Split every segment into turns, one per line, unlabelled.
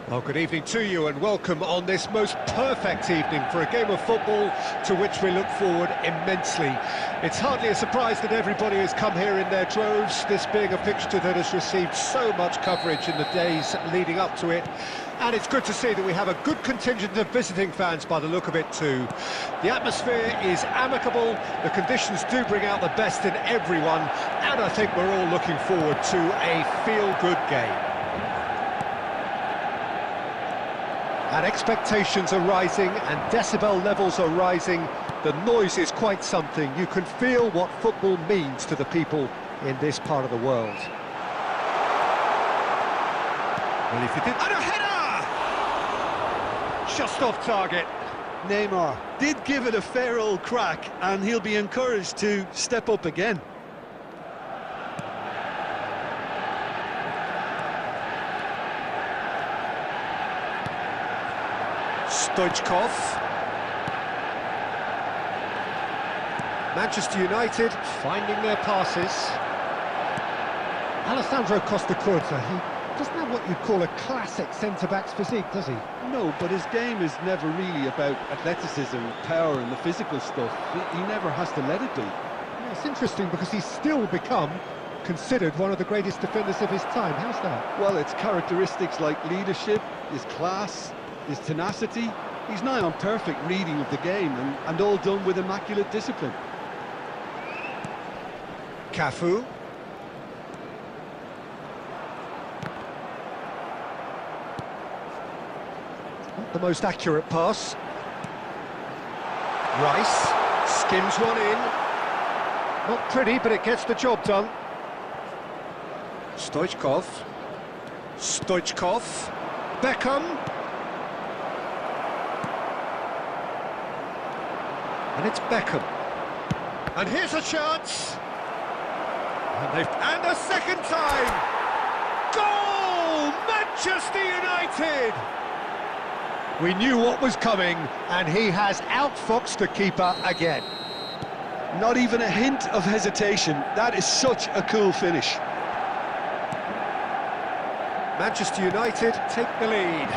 Well, good evening to you and welcome on this most perfect evening for a game of football to which we look forward immensely. It's hardly a surprise that everybody has come here in their droves, this being a fixture that has received so much coverage in the days leading up to it. And it's good to see that we have a good contingent of visiting fans by the look of it too. The atmosphere is amicable, the conditions do bring out the best in everyone, and I think we're all looking forward to a feel-good game. And expectations are rising and decibel levels are rising. The noise is quite something. You can feel what football means to the people in this part of the world. Well, if you did... And a header! Just off target.
Neymar did give it a fair old crack, and he'll be encouraged to step up again.
Stoichkov. Manchester United finding their passes. Alessandro Costa-Curta, he doesn't have what you'd call a classic centre-back's physique, does he?
No, but his game is never really about athleticism, power and the physical stuff. He never has to let it be.
Yeah, it's interesting because he's still become considered one of the greatest defenders of his time. How's that?
Well, it's characteristics like leadership, his class, his tenacity. He's nigh on perfect reading of the game and all done with immaculate discipline.
Cafu. Not the most accurate pass. Rice skims one in. Not pretty, but it gets the job done. Stoichkov. Stoichkov. Beckham. And it's Beckham. And here's a chance. And a second time. Goal! Manchester United! We knew what was coming, and he has outfoxed the keeper again.
Not even a hint of hesitation. That is such a cool finish.
Manchester United take the lead.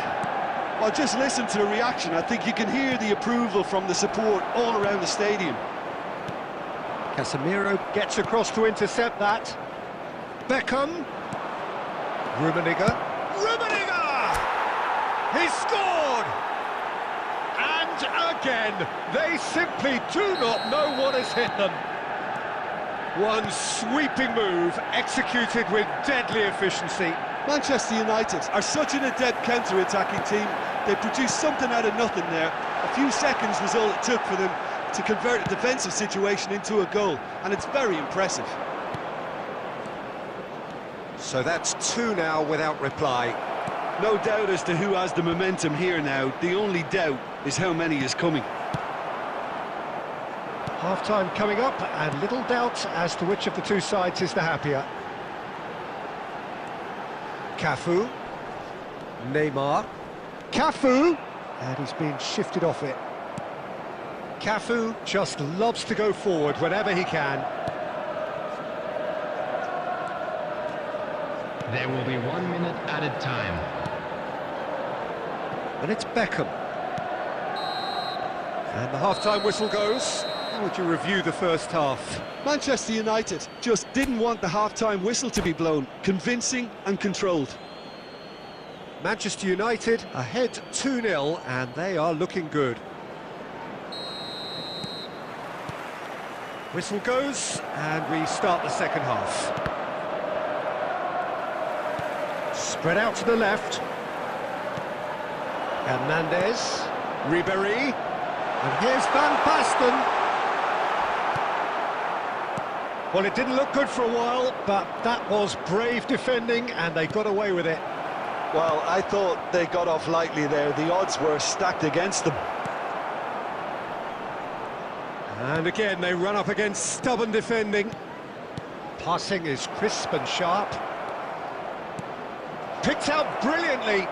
Well, just listen to the reaction. I think you can hear the approval from the support all around the stadium.
Casemiro gets across to intercept that. Beckham. Rummenigge. Rummenigge! He scored! And again, they simply do not know what has hit them. One sweeping move executed with deadly efficiency.
Manchester United are such an adept counter-attacking team. They produced something out of nothing there. A few seconds was all it took for them to convert a defensive situation into a goal, and it's very impressive.
So that's two now without reply.
No doubt as to who has the momentum here now. The only doubt is how many is coming.
Half-time coming up, and little doubt as to which of the two sides is the happier. Cafu. Neymar. Cafu! And he's being shifted off it. Cafu just loves to go forward whenever he can.
There will be 1 minute added time.
And it's Beckham. And the half-time whistle goes. How would you review the first half?
Manchester United just didn't want the half-time whistle to be blown. Convincing and controlled.
Manchester United ahead 2-0 and they are looking good. Whistle goes and we start the second half. Spread out to the left. Hernandez. Ribéry. And here's Van Basten. Well, it didn't look good for a while, but that was brave defending and they got away with it.
Well, I thought they got off lightly there. The odds were stacked against them.
And again, they run up against stubborn defending. Passing is crisp and sharp. Picked out brilliantly.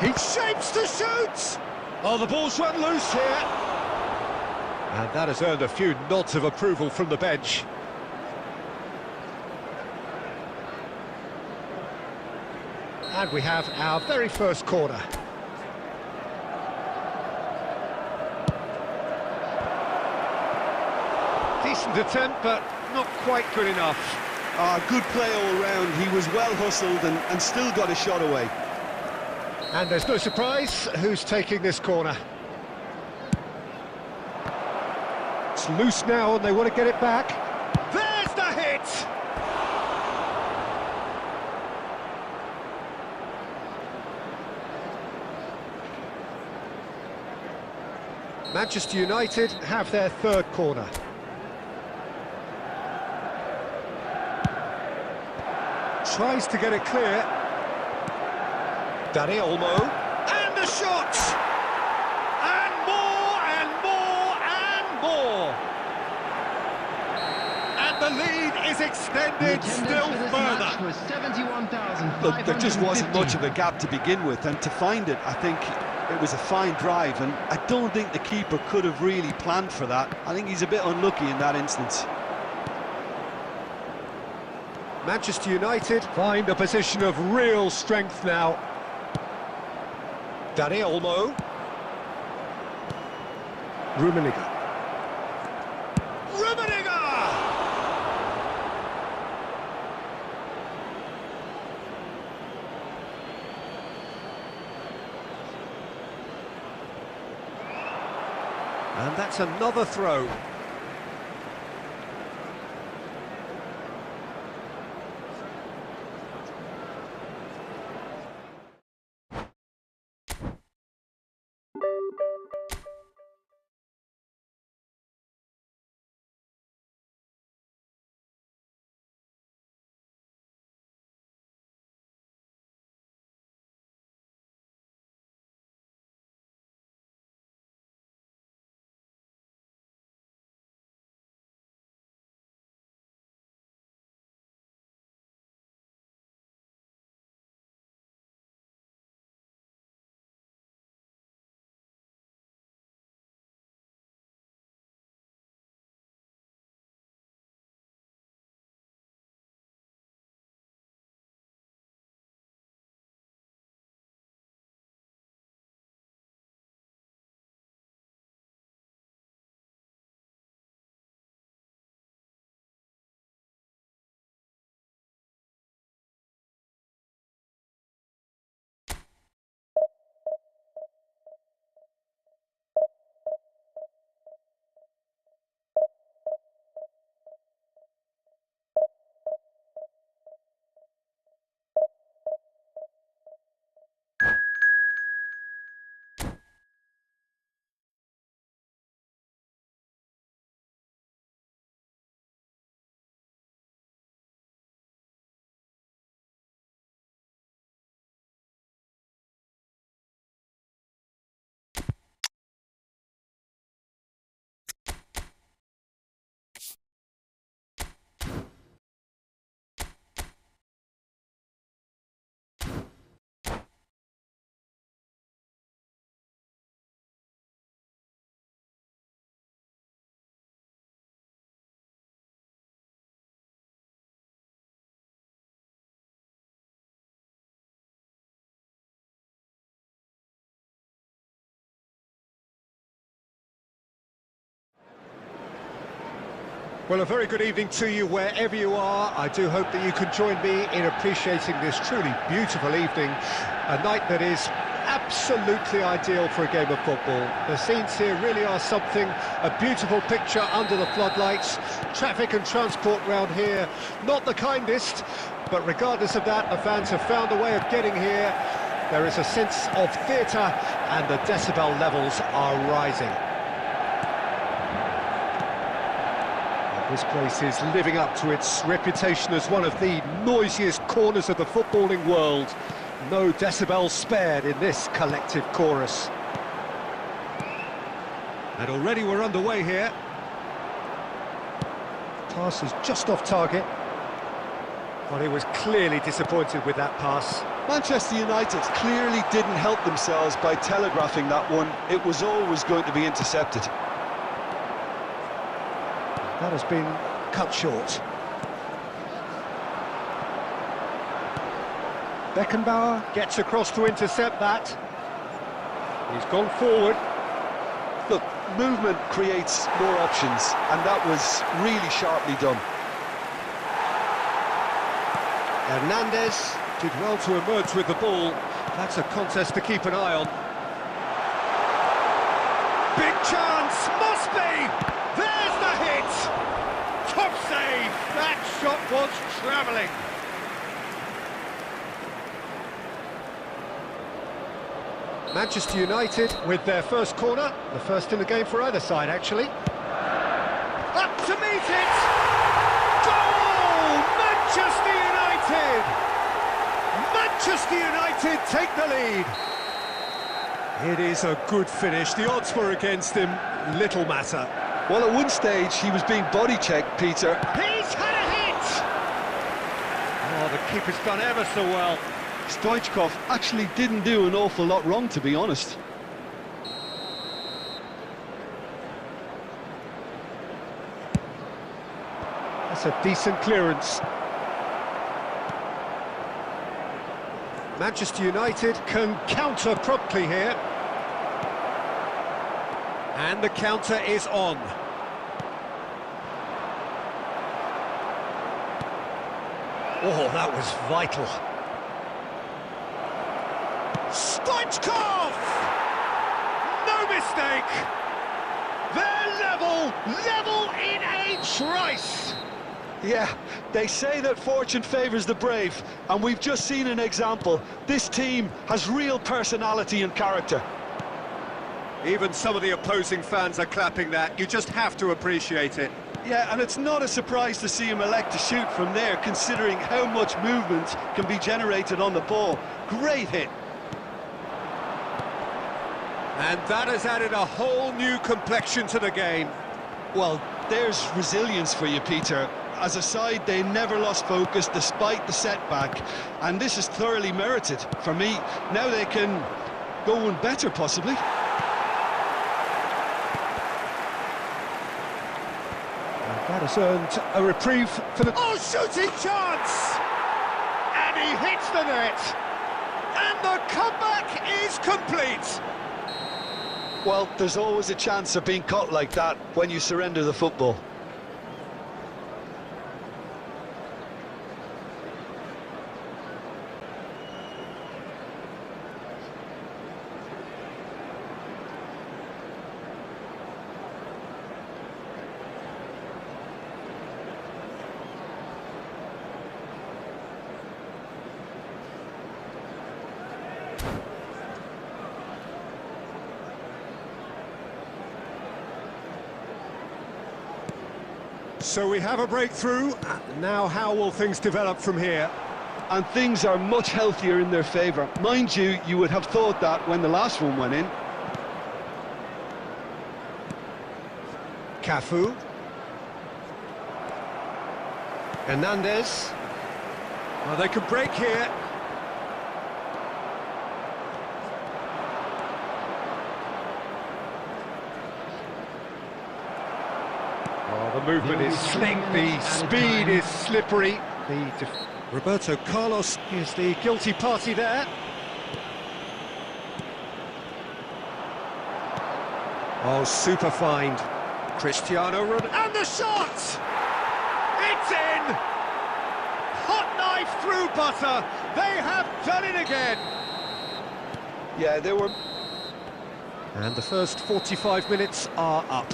He shapes to shoot! Oh, the ball's run loose here. And that has earned a few nods of approval from the bench. And we have our very first corner. Decent attempt, but not quite good enough.
Good play all round. He was well hustled and still got a shot away.
And there's no surprise who's taking this corner. It's loose now and they want to get it back. There's the hit! Manchester United have their third corner. Tries to get it clear. Danny Olmo. And the shot! And more, and more, and more! And the lead is extended still further.
Look, there just wasn't much of a gap to begin with, and to find it, I think it was a fine drive, and I don't think the keeper could have really planned for that. I think he's a bit unlucky in that instance.
Manchester United find a position of real strength now. Danny Olmo. Rummenigge. And that's another throw. Well, a very good evening to you wherever you are. I do hope that you can join me in appreciating this truly beautiful evening, a night that is absolutely ideal for a game of football. The scenes here really are something, a beautiful picture under the floodlights. Traffic and transport round here, not the kindest, but regardless of that, the fans have found a way of getting here. There is a sense of theatre and the decibel levels are rising. This place is living up to its reputation as one of the noisiest corners of the footballing world. No decibels spared in this collective chorus. And already we're underway here. Pass is just off target. Well, he was clearly disappointed with that pass.
Manchester United clearly didn't help themselves by telegraphing that one. It was always going to be intercepted.
That has been cut short. Beckenbauer gets across to intercept that. He's gone forward.
Look, movement creates more options, and that was really sharply done.
Hernandez did well to emerge with the ball. That's a contest to keep an eye on. Big chance, must be! There's the hit! Top save! That shot was travelling. Manchester United with their first corner, the first in the game for either side, actually. Up to meet it! Goal! Manchester United! Manchester United take the lead. It is a good finish. The odds were against him, little matter.
Well, at one stage, he was being body-checked, Peter.
He's had a hit! Oh, the keeper's done ever so well.
Stoichkov actually didn't do an awful lot wrong, to be honest.
That's a decent clearance. Manchester United can counter promptly here. And the counter is on. Oh, that was vital. Stoichkov! No mistake! They're level in a trice!
Yeah, they say that fortune favours the brave, and we've just seen an example. This team has real personality and character.
Even some of the opposing fans are clapping that. You just have to appreciate it.
Yeah, and it's not a surprise to see him elect to shoot from there, considering how much movement can be generated on the ball. Great hit.
And that has added a whole new complexion to the game.
Well, there's resilience for you, Peter. As a side, they never lost focus despite the setback, and this is thoroughly merited. For me, now they can go one better, possibly.
And that has earned a reprieve for the... Oh, shooting chance! And he hits the net! And the comeback is complete!
Well, there's always a chance of being caught like that when you surrender the football.
So we have a breakthrough. Now how will things develop from here?
And things are much healthier in their favour. Mind you, you would have thought that when the last one went in.
Cafu. Hernandez. Well, they could break here. Oh, the movement is slick, the speed is slippery. Roberto Carlos is the guilty party there. Oh, super find. Cristiano Ronaldo. And the shot! It's in! Hot knife through butter. They have done it again.
Yeah, they were...
And the first 45 minutes are up.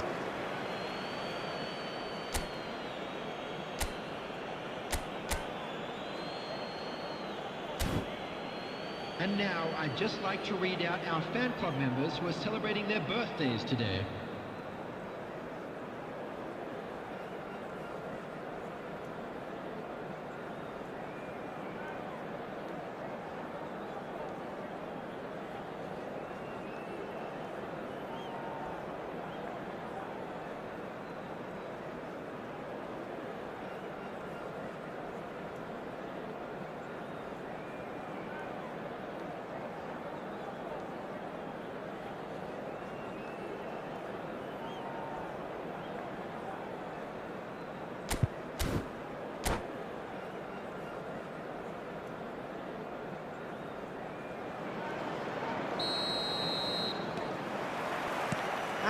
And now, I'd just like to read out our fan club members who are celebrating their birthdays today.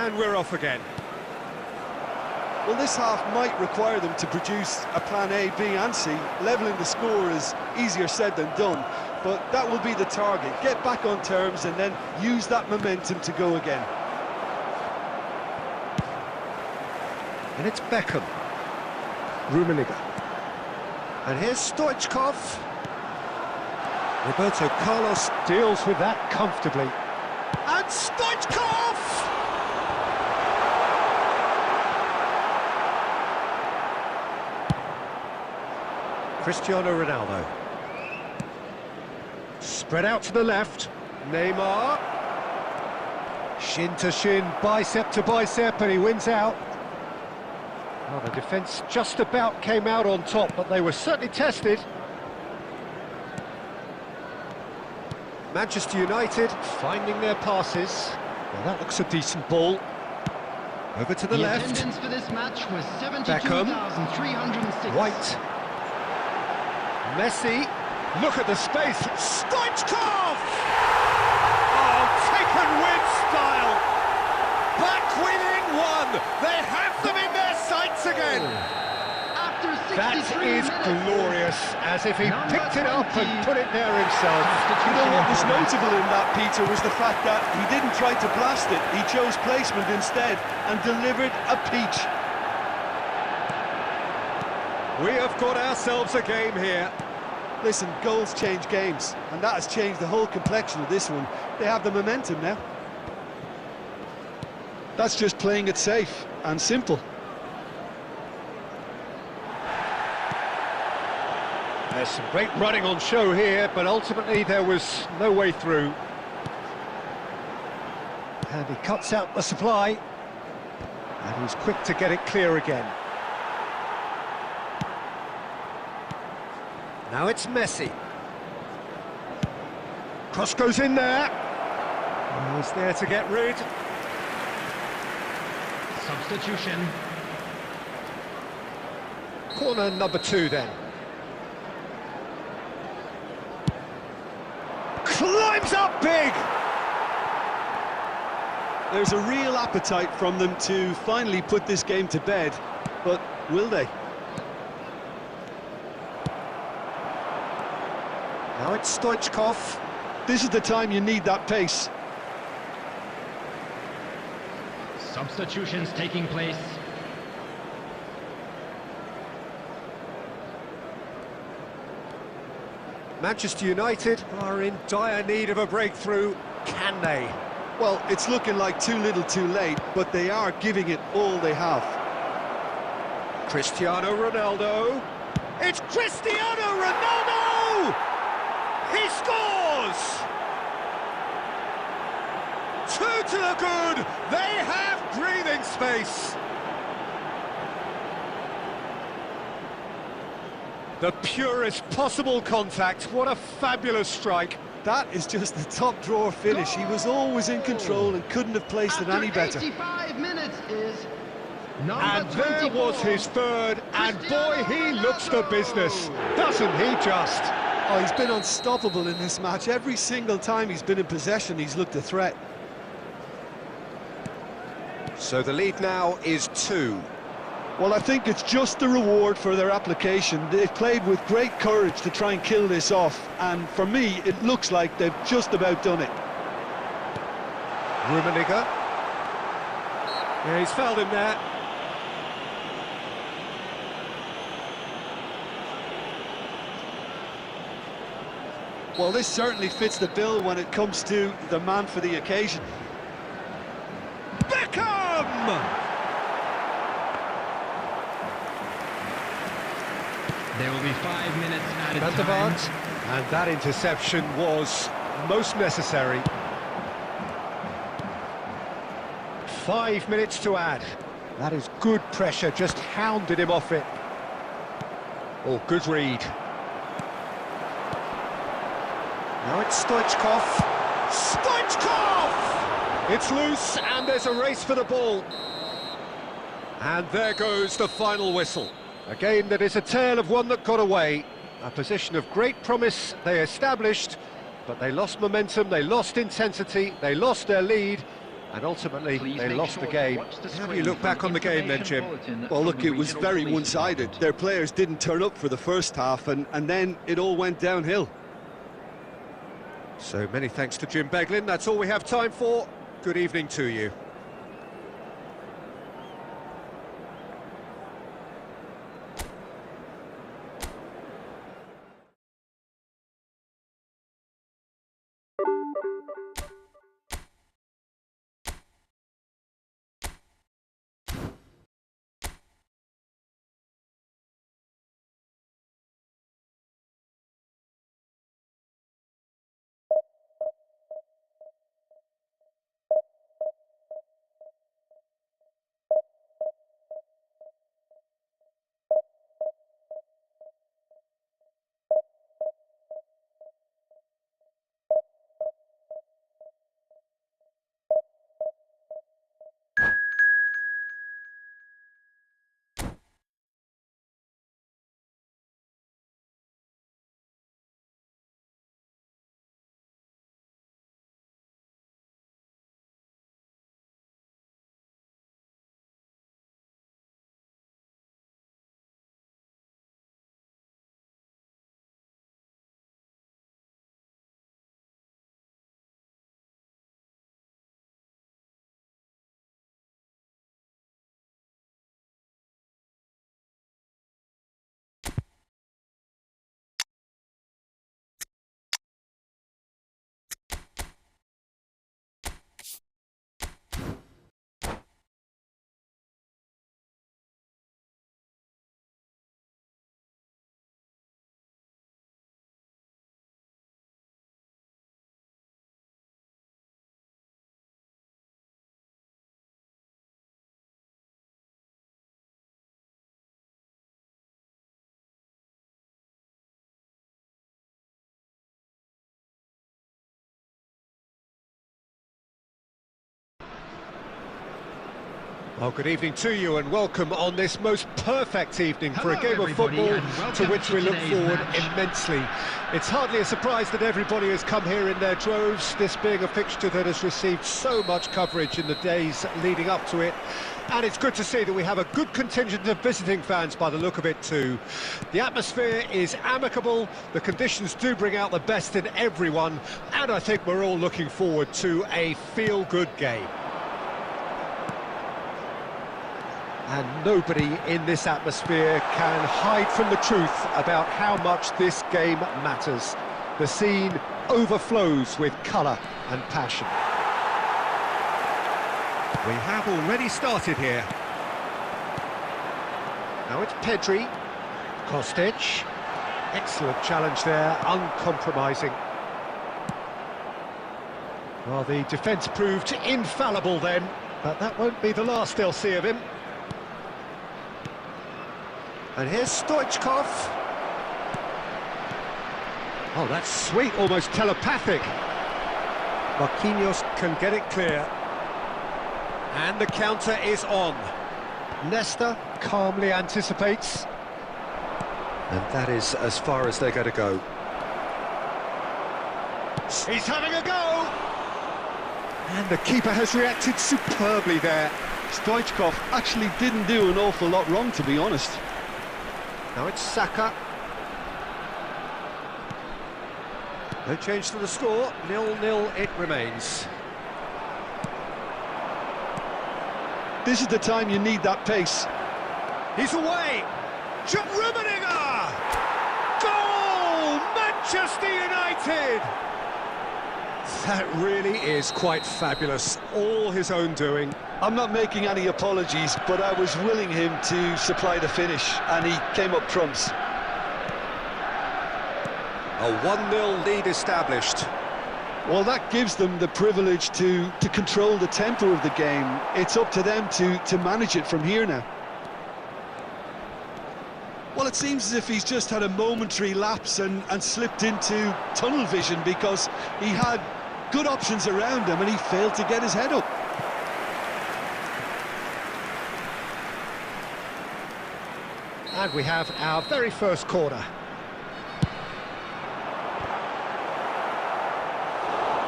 And we're off again.
Well, this half might require them to produce a plan A, B and C. Levelling the score is easier said than done, but that will be the target. Get back on terms and then use that momentum to go again.
And it's Beckham. Rummenigge. And here's Stoichkov. Roberto Carlos deals with that comfortably. And Stoichkov! Cristiano Ronaldo. Spread out to the left. Neymar. Shin to shin, bicep to bicep, and he wins out. Well, the defence just about came out on top, but they were certainly tested. Manchester United finding their passes. Well, that looks a decent ball. Over to the left.
Attendance for this match was
Beckham.
72,306.
White. Messi. Look at the space. Stoichkov! Oh, taken with style. Back within one. They have them in their sights again.
After 63
That is
minutes.
glorious, as if he picked it up and put it there himself.
You know what was notable in that, Peter, was the fact that he didn't try to blast it. He chose placement instead and delivered a peach.
We have got ourselves a game here.
Listen, goals change games, and that has changed the whole complexion of this one. They have the momentum now. That's just playing it safe and simple.
There's some great running on show here, but ultimately there was no way through. And he cuts out the supply. And he's quick to get it clear again. Now it's Messi. Cross goes in there. He's there to get rid.
Substitution.
Corner number 2 then. Climbs up big!
There's a real appetite from them to finally put this game to bed, but will they?
Now it's Stoichkov.
This is the time you need that pace.
Substitutions taking place.
Manchester United are in dire need of a breakthrough. Can they?
Well, it's looking like too little too late, but they are giving it all they have.
Cristiano Ronaldo. It's Cristiano Ronaldo! He scores! 2 to the good. They have breathing space. The purest possible contact. What a fabulous strike.
That is just the top drawer finish. He was always in control and couldn't have placed it any better.
85 minutes is number
And there
24.
was his third, and boy, he looks the business, doesn't he just?
Oh, he's been unstoppable in this match. Every single time he's been in possession, he's looked a threat.
So the lead now is 2.
Well, I think it's just the reward for their application. They've played with great courage to try and kill this off, and for me, it looks like they've just about done it.
Rummenigge. Yeah, he's fouled him there.
Well, this certainly fits the bill when it comes to the man for the occasion.
Beckham!
There will be 5 minutes added
Van der
time.
Vaart. And that interception was most necessary. 5 minutes to add. That is good pressure, just hounded him off it. Oh, good read. Now it's Stoichkov. Stoichkov! It's loose, and there's a race for the ball. And there goes the final whistle. A game that is a tale of one that got away. A position of great promise they established, but they lost momentum, they lost intensity, they lost their lead, And ultimately,
Please
they
make
lost
sure
the
to
game.
watch the
How do you
screen
look back
for
on the game then, Jim?
information bulletin
Well,
from
look,
the
it was
regional
very
police
one-sided.
department.
Their players didn't turn up for the first half, and then it all went downhill.
So many thanks to Jim Beglin. That's all we have time for. Good evening to you. Well, good evening to you and welcome on this most perfect evening for a game of football to which we look forward immensely. It's hardly a surprise that everybody has come here in their droves, this being a fixture that has received so much coverage in the days leading up to it. And it's good to see that we have a good contingent of visiting fans by the look of it too. The atmosphere is amicable, the conditions do bring out the best in everyone, and I think we're all looking forward to a feel-good game. And nobody in this atmosphere can hide from the truth about how much this game matters. The scene overflows with colour and passion. We have already started here. Now it's Pedri, Kostic. Excellent challenge there, uncompromising. Well, the defence proved infallible then, but that won't be the last they'll see of him. And here's Stoichkov. Oh, that's sweet, almost telepathic. Marquinhos can get it clear. And the counter is on. Nesta calmly anticipates. And that is as far as they're going to go. He's having a go! And the keeper has reacted superbly there.
Stoichkov actually didn't do an awful lot wrong, to be honest.
Now it's Saka. No change to the score, 0-0 it remains.
This is the time you need that pace.
He's away! Rummenigge! Goal! Manchester United! That really is quite fabulous, all his own doing.
I'm not making any apologies, but I was willing him to supply the finish, and he came up trumps.
A 1-0 lead established.
Well, that gives them the privilege to control the tempo of the game. It's up to them to manage it from here now. Well, it seems as if he's just had a momentary lapse and slipped into tunnel vision, because he had good options around him and he failed to get his head up.
And we have our very first corner.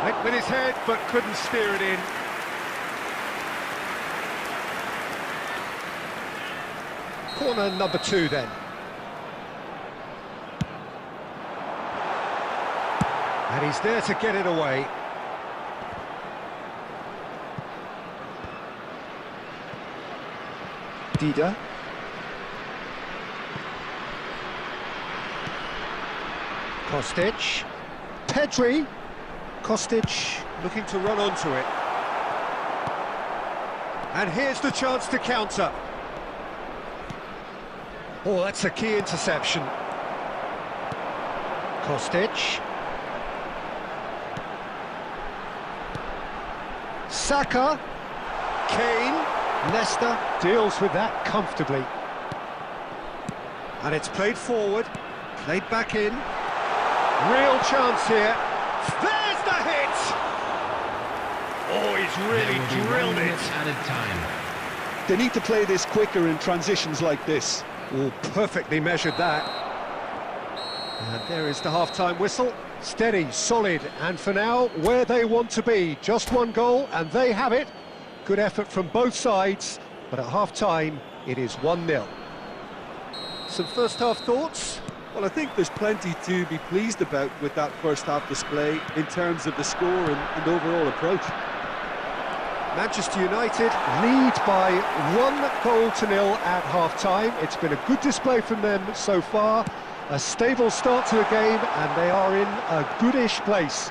Went with his head, but couldn't steer it in. Corner number 2 then. And he's there to get it away. Dida. Kostic. Pedri. Kostic looking to run onto it. And here's the chance to counter. Oh, that's a key interception. Kostic. Saka. Kane. Nesta deals with that comfortably. And it's played forward, played back in. Real chance here. There's the hit! Oh, he's really drilled it.
Added time.
They need to play this quicker in transitions like this.
Oh, perfectly measured that. And there is the half-time whistle. Steady, solid, and for now, where they want to be. Just one goal, and they have it. Good effort from both sides, but at half-time, it is 1-0. Some first-half thoughts?
Well, I think there's plenty to be pleased about with that first-half display in terms of the score and overall approach.
Manchester United lead by 1-0 at half-time. It's been a good display from them so far. A stable start to the game, and they are in a goodish place.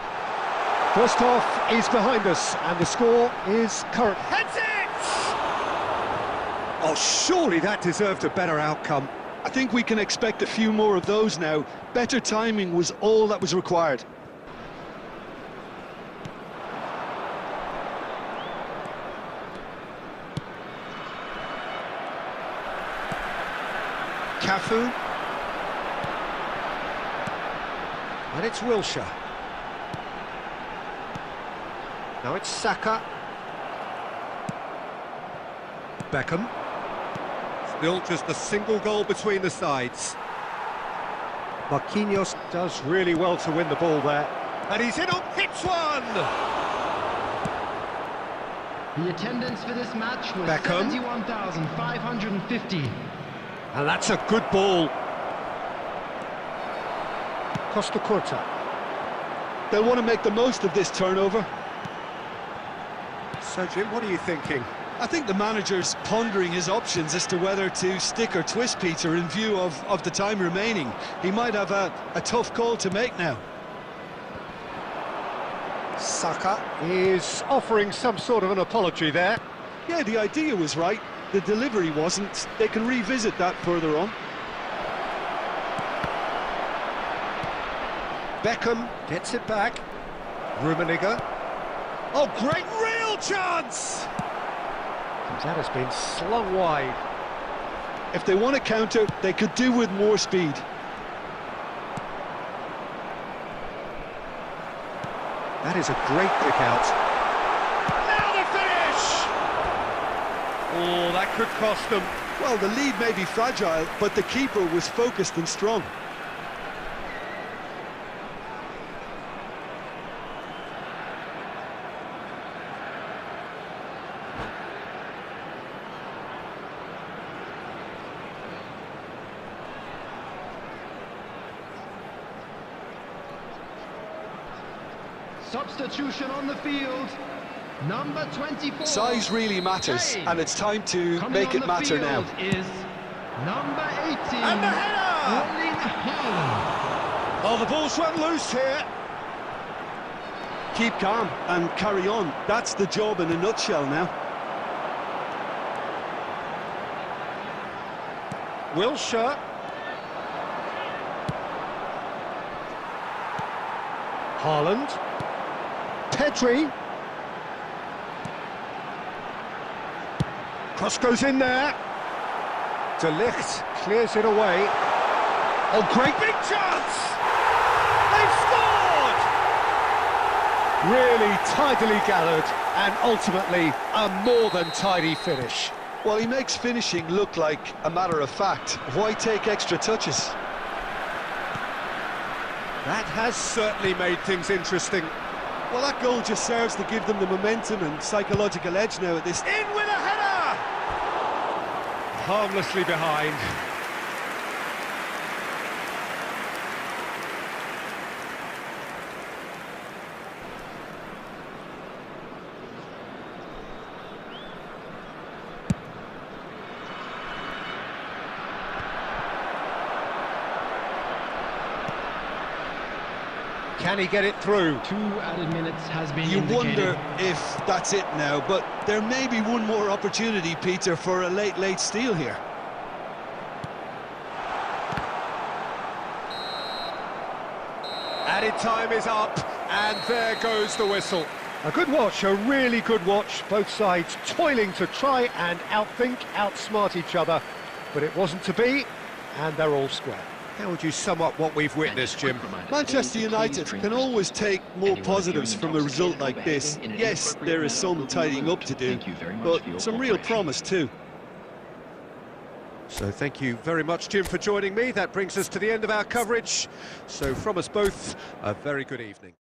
First half is behind us, and the score is current. Heads it! Oh, surely that deserved a better outcome.
I think we can expect a few more of those now. Better timing was all that was required.
Cafu. And it's Wilshere. Now it's Saka. Beckham. Still just a single goal between the sides. Marquinhos does really well to win the ball there. And he's in on hits one!
The attendance for this match was
Beckham.
71,550.
And that's a good ball. Costa Curta.
They'll want to make the most of this turnover.
So, Jim, what are you thinking?
I think the manager's pondering his options as to whether to stick or twist Peter in view of the time remaining. He might have a tough call to make now.
Saka is offering some sort of an apology there.
Yeah, the idea was right. The delivery wasn't. They can revisit that further on.
Beckham gets it back. Rummenigge. Oh, great real chance! That has been slung wide.
If they want to counter, they could do with more speed.
That is a great kick out. Now the finish! Oh, that could cost them.
Well, the lead may be fragile, but the keeper was focused and strong.
Substitution on the field, number 24.
Size really matters, and it's time to make it matter now.
Is number 18.
And the header! Oh, the ball's run loose here.
Keep calm and carry on. That's the job in a nutshell now.
Wilshere. Haaland. Pedri. Cross goes in there. De Ligt clears it away. Oh, great big chance! They've scored! Really tidily gathered, and ultimately a more than tidy finish.
Well, he makes finishing look like a matter of fact. Why take extra touches?
That has certainly made things interesting.
Well, that goal just serves to give them the momentum and psychological edge now at this.
In with a header! harmlessly behind. Can he get it through?
2 added minutes has been
You
indicated.
wonder if that's it now, but there may be one more opportunity, Peter, for a late steal here.
Added time is up, and there goes the whistle. A good watch, a really good watch. Both sides toiling to try and outthink, outsmart each other. But it wasn't to be, and they're all square. How would you sum up what we've witnessed, Jim?
Manchester United can always take more positives from a result like this. Yes, there is some tidying up to do, but some real promise too.
So thank you very much, Jim, for joining me. That brings us to the end of our coverage. So from us both, a very good evening.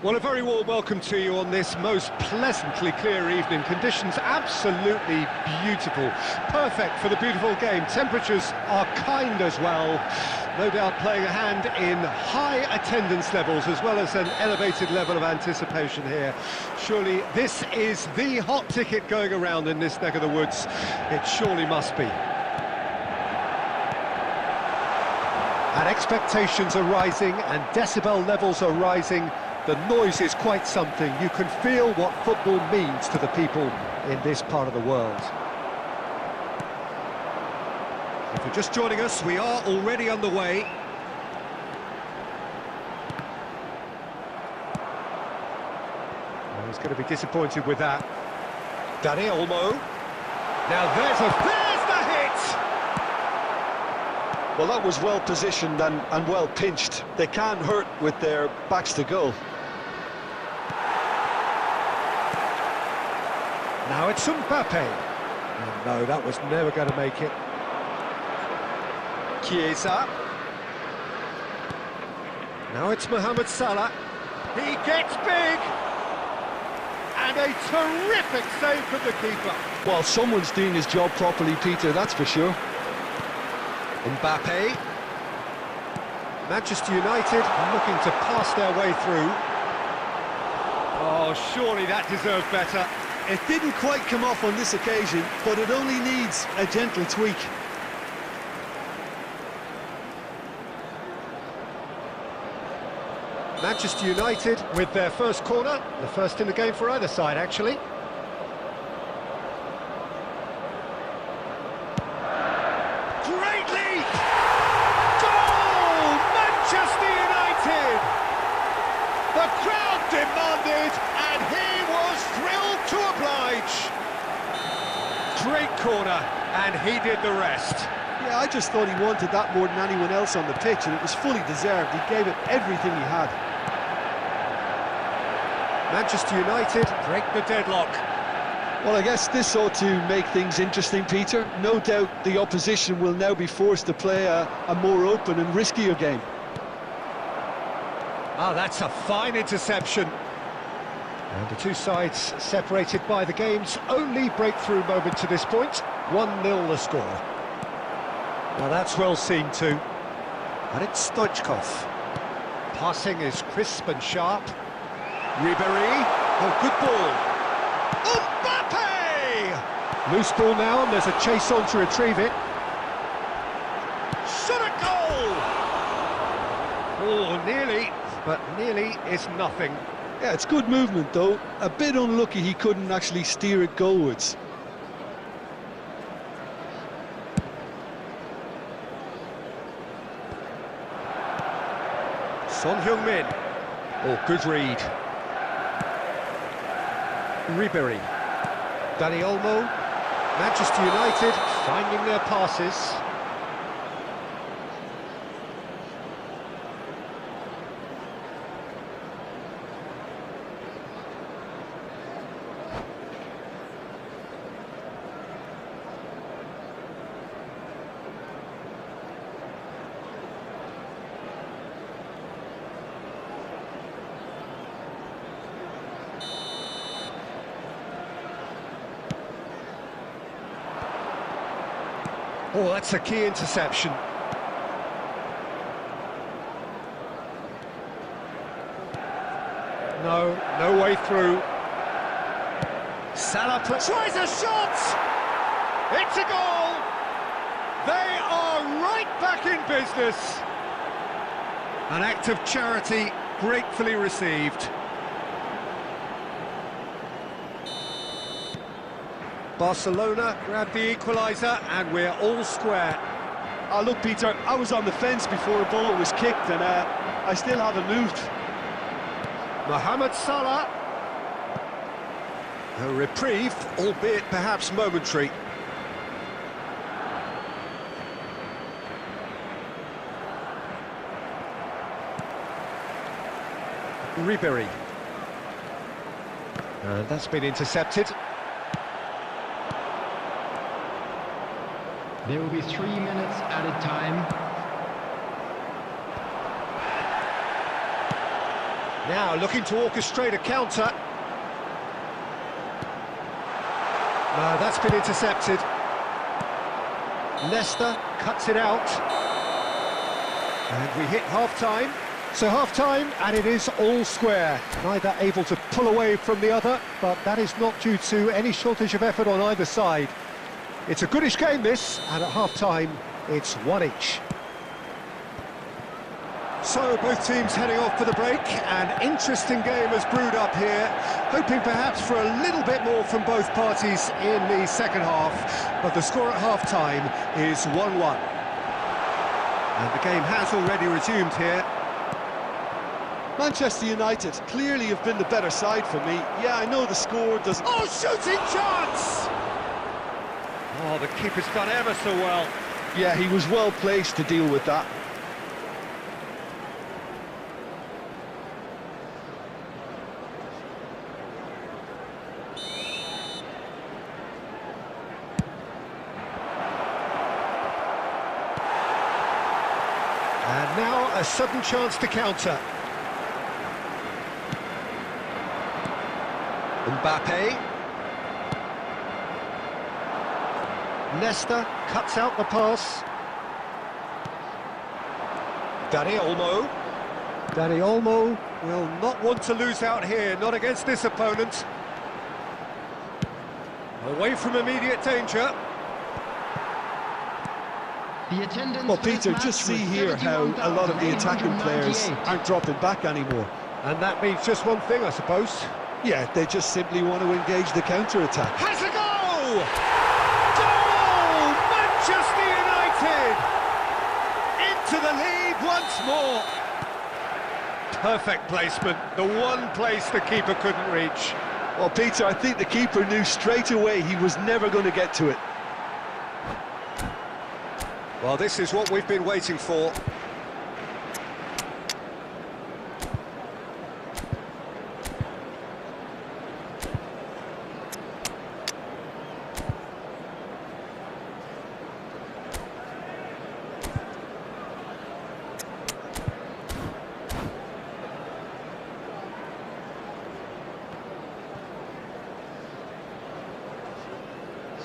Well, a very warm welcome to you on this most pleasantly clear evening. Conditions absolutely beautiful. Perfect for the beautiful game. Temperatures are kind as well. No doubt playing a hand in high attendance levels as well as an elevated level of anticipation here. Surely this is the hot ticket going around in this neck of the woods. It surely must be. And expectations are rising and decibel levels are rising. The noise is quite something. You can feel what football means to the people in this part of the world. If you're just joining us, we are already underway. Well, he's going to be disappointed with that. Dani Olmo. Now there's the hit!
Well, that was well positioned and well pinched. They can't hurt with their backs to goal.
Now it's Mbappe. Oh, no, that was never going to make it. Chiesa. Now it's Mohamed Salah. He gets big. And a terrific save from the keeper.
Well, someone's doing his job properly, Peter, that's for sure.
Mbappe. Manchester United looking to pass their way through. Oh, surely that deserved better.
It didn't quite come off on this occasion, but it only needs a gentle tweak.
Manchester United with their first corner, the first in the game for either side, actually. Great leap! Goal! Manchester United! The crowd demanded, and he was thrilled to oblige. Great corner, and he did the rest.
Yeah, I just thought he wanted that more than anyone else on the pitch, and it was fully deserved. He gave it everything he had.
Manchester United break the deadlock.
Well, I guess this ought to make things interesting, Peter. No doubt the opposition will now be forced to play a more open and riskier game.
Ah, that's a fine interception. And the two sides separated by the game's only breakthrough moment to this point. 1-0 the score. Well, that's well seen too. And it's Stoichkov. Passing is crisp and sharp. Ribéry, oh, good ball. Mbappe! Loose ball now, and there's a chase on to retrieve it. Shot a goal! Oh, nearly, but nearly is nothing.
Yeah, it's good movement though. A bit unlucky he couldn't actually steer it goalwards.
Son Heung-min. Oh, good read. Ribéry. Dani Olmo. Manchester United finding their passes. Oh, that's a key interception. No way through. Salah tries a shot! It's a goal! They are right back in business. An act of charity gratefully received. Barcelona grab the equaliser, and we're all square.
Oh, look, Peter, I was on the fence before a ball was kicked, and I still haven't moved.
Mohamed Salah. A reprieve, albeit perhaps momentary. Ribéry. And that's been intercepted.
There will be 3 minutes added time.
Now looking to orchestrate a counter. That's been intercepted. Nesta cuts it out. And we hit half-time. So half-time, and it is all square. Neither able to pull away from the other, but that is not due to any shortage of effort on either side. It's a goodish game, this, and at half-time, it's 1 each. So both teams heading off for the break. An interesting game has brewed up here, hoping perhaps for a little bit more from both parties in the second half, but the score at half-time is 1-1. And the game has already resumed here.
Manchester United clearly have been the better side for me. Yeah, I know the score doesn't...
Oh, shooting chance! Oh, the keeper's done ever so well.
Yeah, he was well placed to deal with that.
And now a sudden chance to counter. Mbappe. Nesta cuts out the pass. Dani Olmo. Dani Olmo will not want to lose out here, not against this opponent. Away from immediate danger.
The attendance
Well,
for this
Peter,
match
just see
was
here how a lot of the attacking players
71,898.
aren't dropping back anymore.
And that means just one thing, I suppose.
Yeah, they just simply want to engage the counter-attack.
Has a goal! Goal! Manchester United! Into the lead once more. Perfect placement, the one place the keeper couldn't reach.
Well, Peter, I think the keeper knew straight away he was never going to get to it.
Well, this is what we've been waiting for.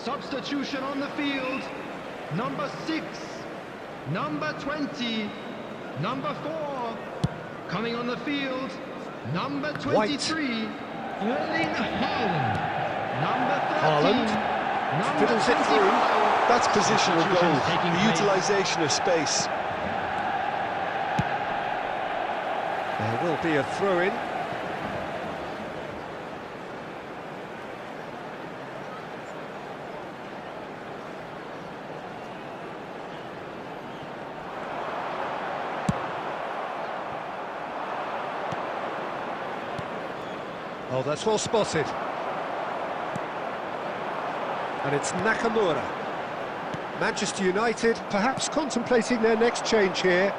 Substitution on the field. Number 6, number 20, number 4. Coming on the field, number 23, Erling Haaland. Number 13,
Haaland
number
fiddles it
24.
through.
That's positional
Substitution
goal,
taking
the
place.
utilisation of space.
There will be a throw-in. Oh, that's well spotted. And it's Nakamura. Manchester United perhaps contemplating their next change here.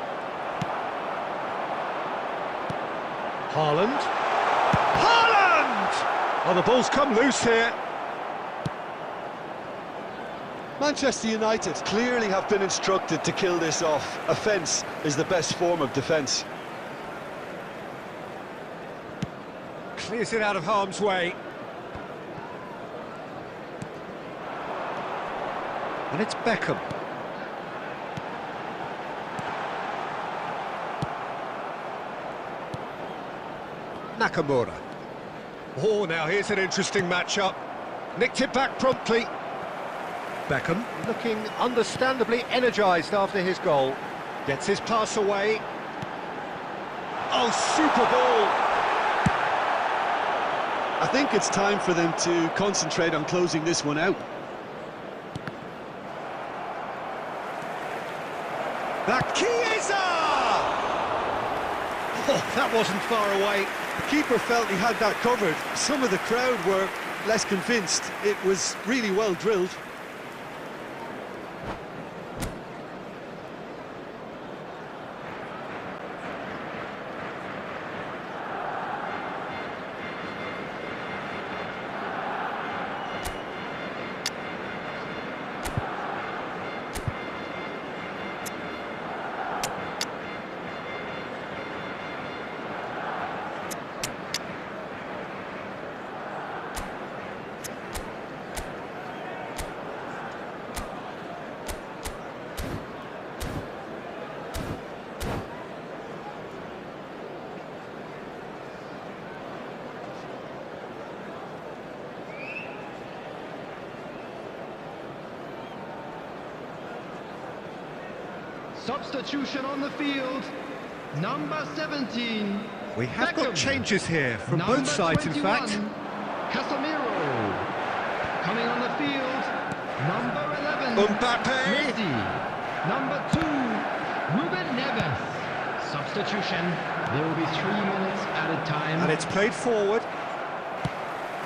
Haaland. Haaland! Oh, the ball's come loose here.
Manchester United clearly have been instructed to kill this off. Offence is the best form of defence.
Clears it out of harm's way. And it's Beckham. Nakamura. Oh, now here's an interesting matchup. Nicked it back promptly. Beckham looking understandably energised after his goal. Gets his pass away. Oh, super ball!
I think it's time for them to concentrate on closing this one out.
That Chiesa! Oh, that wasn't far away.
The keeper felt he had that covered. Some of the crowd were less convinced. It was really well drilled.
Substitution on the field, number 17.
We have got
Beckham.
changes here from
Number
both sides, in
21,
fact.
Casemiro. Coming on the field, number 11.
Mbappe.
Messi. Number 2, Ruben Neves. Substitution. There will be 3 minutes at a time.
And it's played forward.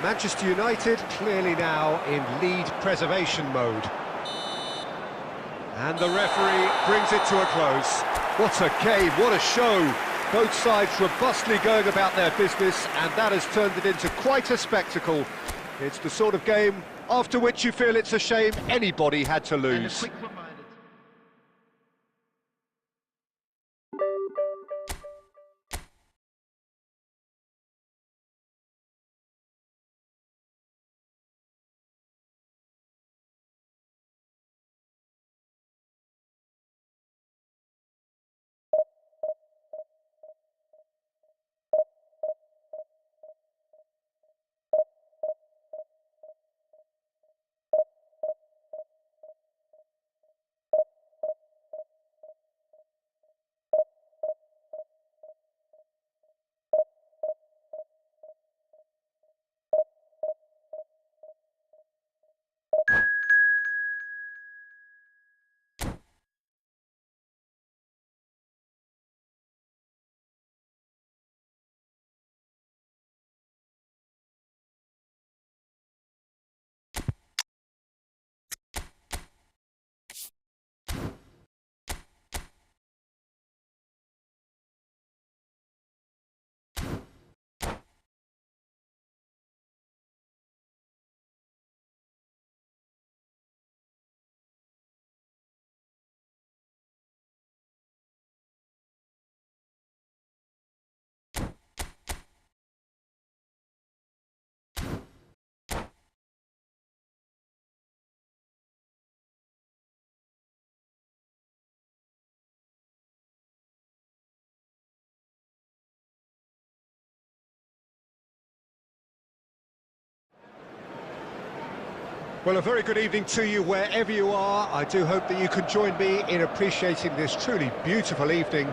Manchester United clearly now in lead preservation mode. And the referee brings it to a close. What a game, what a show. Both sides robustly going about their business, and that has turned it into quite a spectacle. It's the sort of game after which you feel it's a shame anybody had to
And a
lose.
quick reminder.
Well, a very good evening to you wherever you are. I do hope that you can join me in appreciating this truly beautiful evening,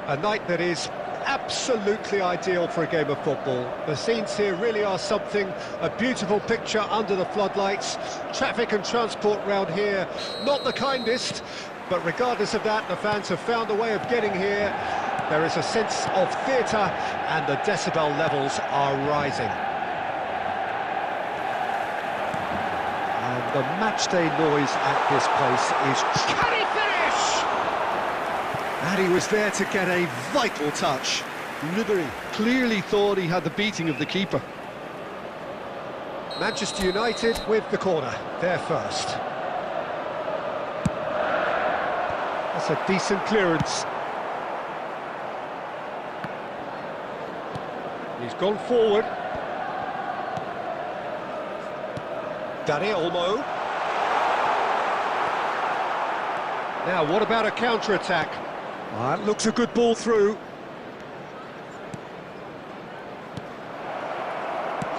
a night that is absolutely ideal for a game of football. The scenes here really are something, a beautiful picture under the floodlights. Traffic and transport round here, not the kindest, but regardless of that, the fans have found a way of getting here. There is a sense of theatre and the decibel levels are rising. And the matchday noise at this place is... Can he finish?
And he was there to get a vital touch. Ribery clearly thought he had the beating of the keeper.
Manchester United with the corner, there first. That's a decent clearance. He's gone forward. Dani Olmo. Now, what about a counter-attack? That looks a good ball through.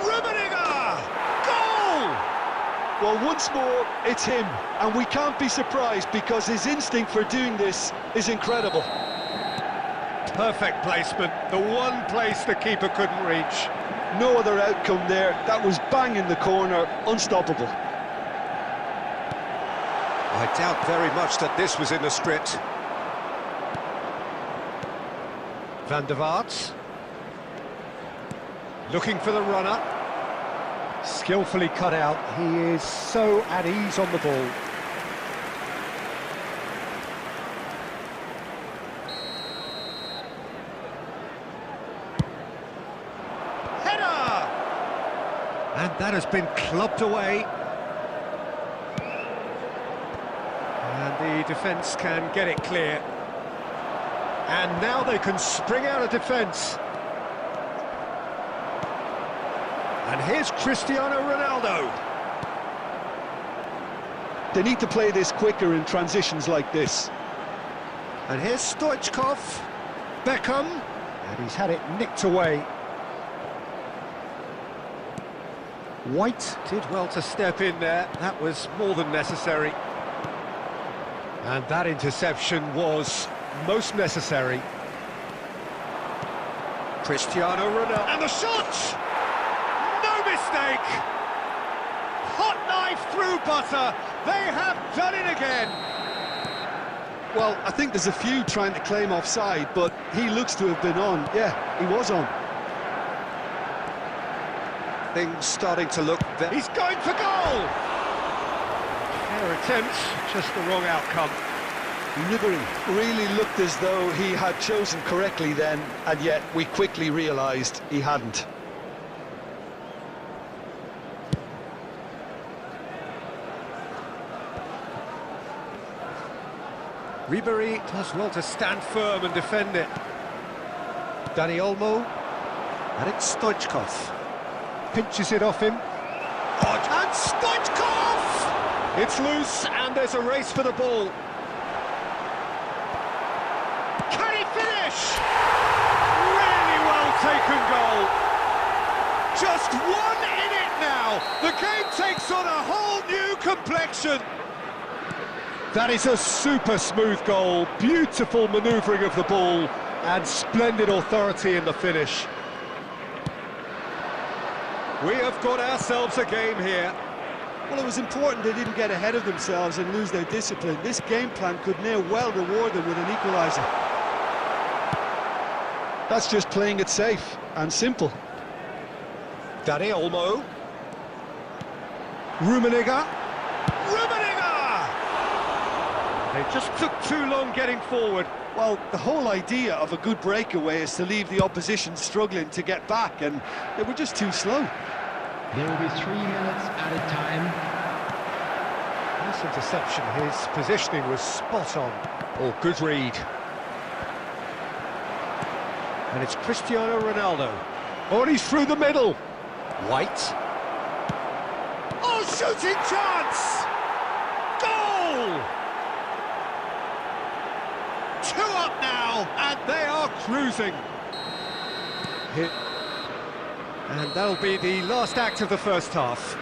Rummenigge! Goal!
Well, once more, it's him, and we can't be surprised because his instinct for doing this is incredible.
Perfect placement, the one place the keeper couldn't reach.
No other outcome there. That was bang in the corner, unstoppable.
I doubt very much that this was in the script. Van der Vaart. Looking for the runner. Skillfully cut out. He is so at ease on the ball. Header! And that has been clubbed away. And the defence can get it clear. And now they can spring out of defence. And here's Cristiano Ronaldo.
They need to play this quicker in transitions like this.
And here's Stoichkov. Beckham. And he's had it nicked away. White did well to step in there. That was more than necessary. And that interception was most necessary. Cristiano Ronaldo. And the shot! No mistake! Hot knife through butter. They have done it again.
Well, I think there's a few trying to claim offside, but he looks to have been on. Yeah, he was on.
Things starting to look... He's going for goal! Fair attempt, just the wrong outcome.
Ribery really looked as though he had chosen correctly then, and yet we quickly realised he hadn't.
Ribery does well to stand firm and defend it. Dani Olmo, and it's Stoichkov. Pinches it off him. And Stoichkov! It's loose, and there's a race for the ball. Can he finish? Really well taken goal. Just one in it now. The game takes on a whole new complexion. That is a super smooth goal. Beautiful manoeuvring of the ball and splendid authority in the finish. We have got ourselves a game here.
Well, it was important they didn't get ahead of themselves and lose their discipline. This game plan could now well reward them with an equaliser. That's just playing it safe and simple.
Dani Olmo. Rummenigge. They just took too long getting forward.
Well, the whole idea of a good breakaway is to leave the opposition struggling to get back, and they were just too slow.
There will be 3 minutes at a time.
Nice interception, his positioning was spot on. Oh, good read. And it's Cristiano Ronaldo. Oh, and he's through the middle. White. Oh, shooting chance! Goal! 2 up now, and they are cruising. Hit. And that'll be the last act of the first half.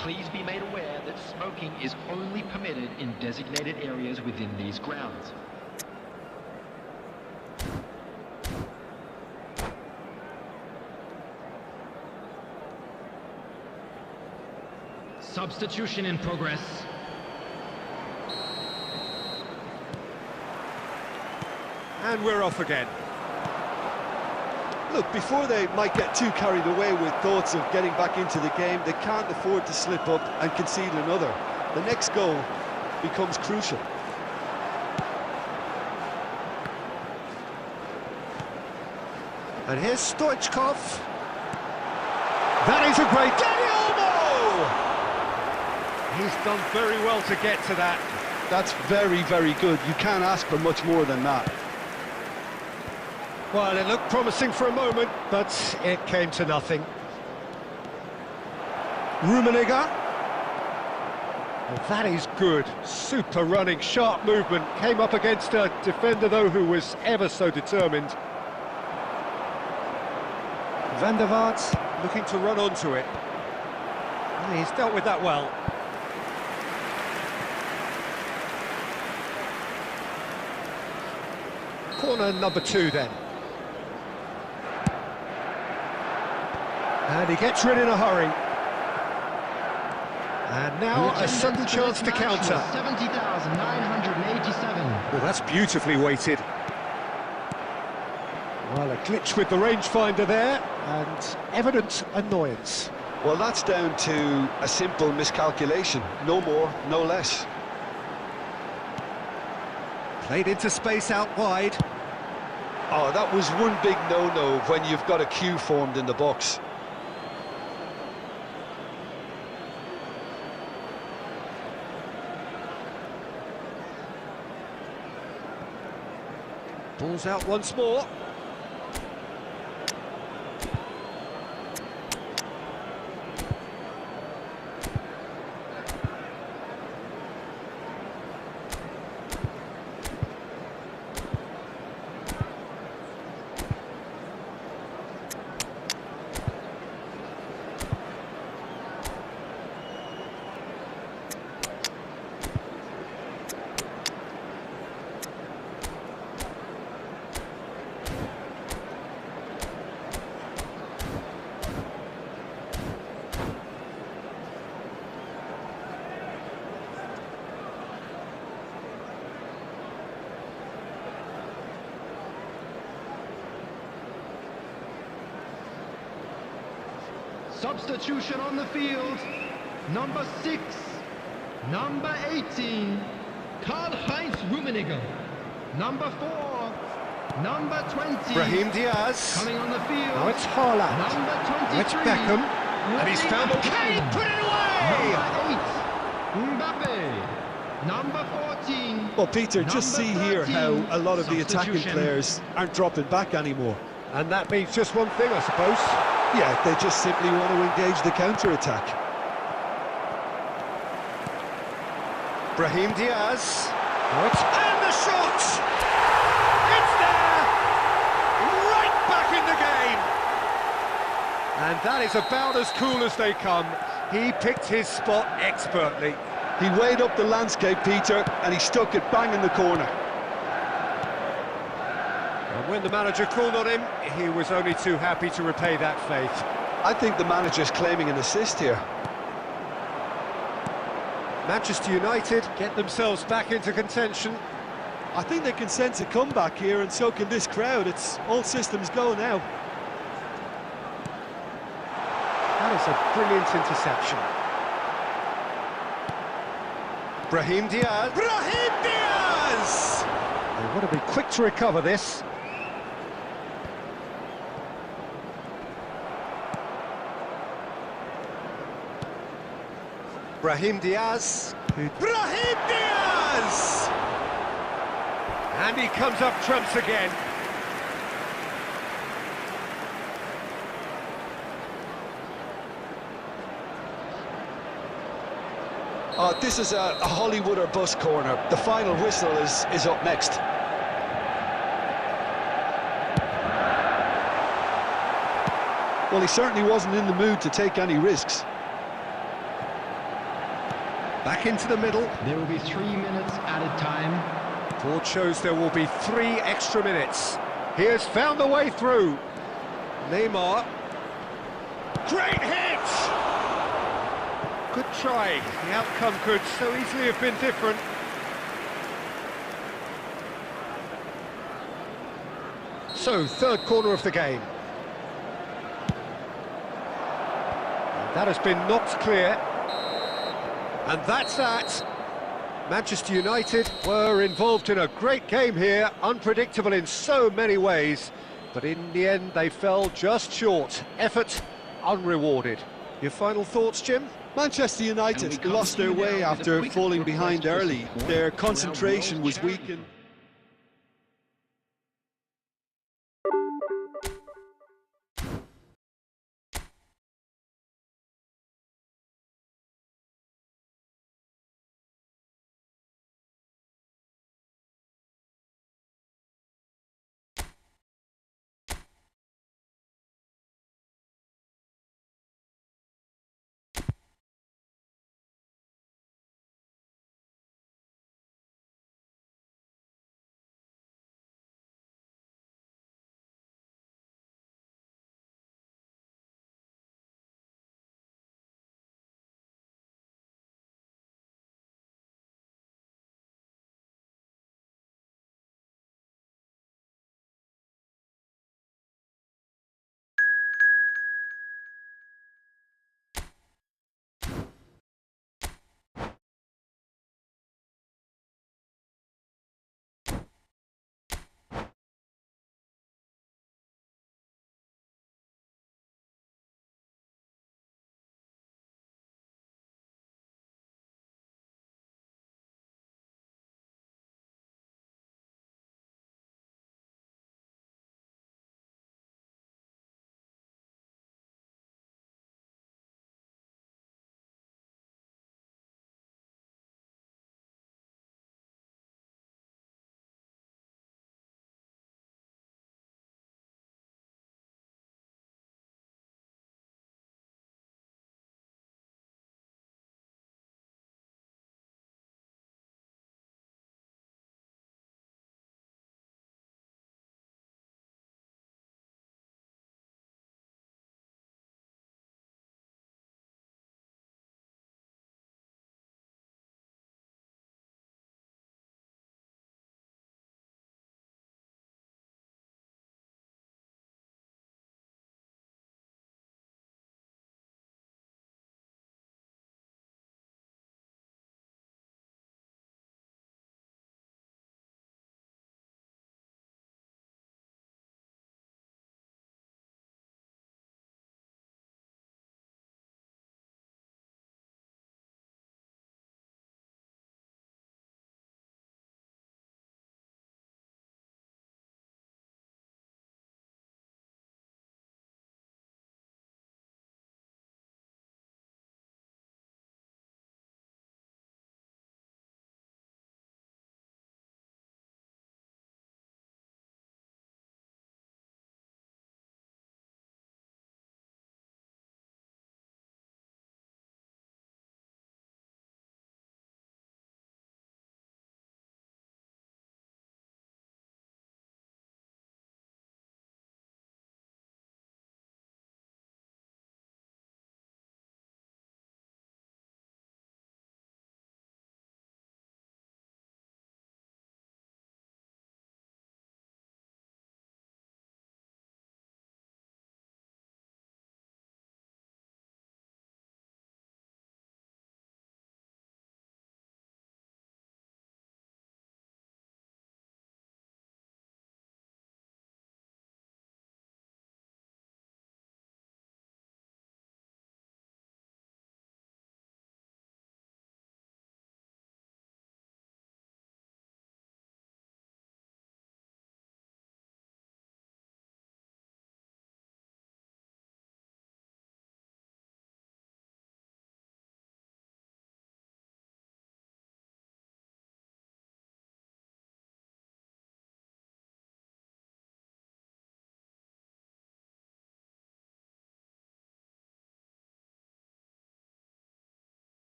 Please be made aware that smoking is only permitted in designated areas within these grounds. Substitution in progress.
And we're off again.
Look, before they might get too carried away with thoughts of getting back into the game, they can't afford to slip up and concede another. The next goal becomes crucial.
And here's Stoichkov. That is a great Olmo! He's done very well to get to that.
That's very, very good. You can't ask for much more than that.
Well, it looked promising for a moment, but it came to nothing. Rummenigge. Well, that is good. Super running, sharp movement. Came up against a defender, though, who was ever so determined. Van der Vaart looking to run onto it. And he's dealt with that well. Corner number 2 then. And he gets rid in a hurry. And now a sudden chance to counter.
70,987.
Well, that's beautifully weighted. Well, a glitch with the rangefinder there, and evident annoyance.
Well, that's down to a simple miscalculation. No more, no less.
Played into space out wide.
Oh, that was one big no-no when you've got a queue formed in the box.
Ball's out once more.
Substitution on the field. Number 6, number 18, Karl-Heinz Rummenigge. Number 4, number 20,
Brahim Diaz.
coming on the field.
Now it's Haaland.
Number 23,
Now it's Beckham. And he's found Kane. Put it away!
Number 8, Mbappe. Number 14.
Well, Peter, just see
number
here
13,
how a lot of the attacking
substitution.
players aren't dropping back anymore.
And that means just one thing, I suppose.
Yeah, they just simply want to engage the counter-attack.
Brahim Diaz. And the shot! It's there! Right back in the game! And that is about as cool as they come. He picked his spot expertly.
He weighed up the landscape, Peter, and he stuck it bang in the corner.
And when the manager called on him, he was only too happy to repay that faith.
I think the manager's claiming an assist here.
Manchester United get themselves back into contention.
I think they can sense a comeback here, and so can this crowd. It's all systems go now.
That is a brilliant interception. Brahim Diaz. Brahim Diaz! They want to be quick to recover this. Brahim Diaz. Brahim Diaz! And he comes up trumps again.
This is a Hollywood or bust corner. The final whistle is up next. Well, he certainly wasn't in the mood to take any risks.
Back into the middle.
There will be 3 minutes added time.
Board shows there will be 3 extra minutes. He has found the way through. Neymar. Great hit! Good try. The outcome could so easily have been different. So, third corner of the game. That has been knocked clear. And that's that. Manchester United were involved in a great game here, unpredictable in so many ways, but in the end they fell just short. Effort unrewarded. Your final thoughts, Jim?
Manchester United lost their way after falling behind early. Their concentration was weakened.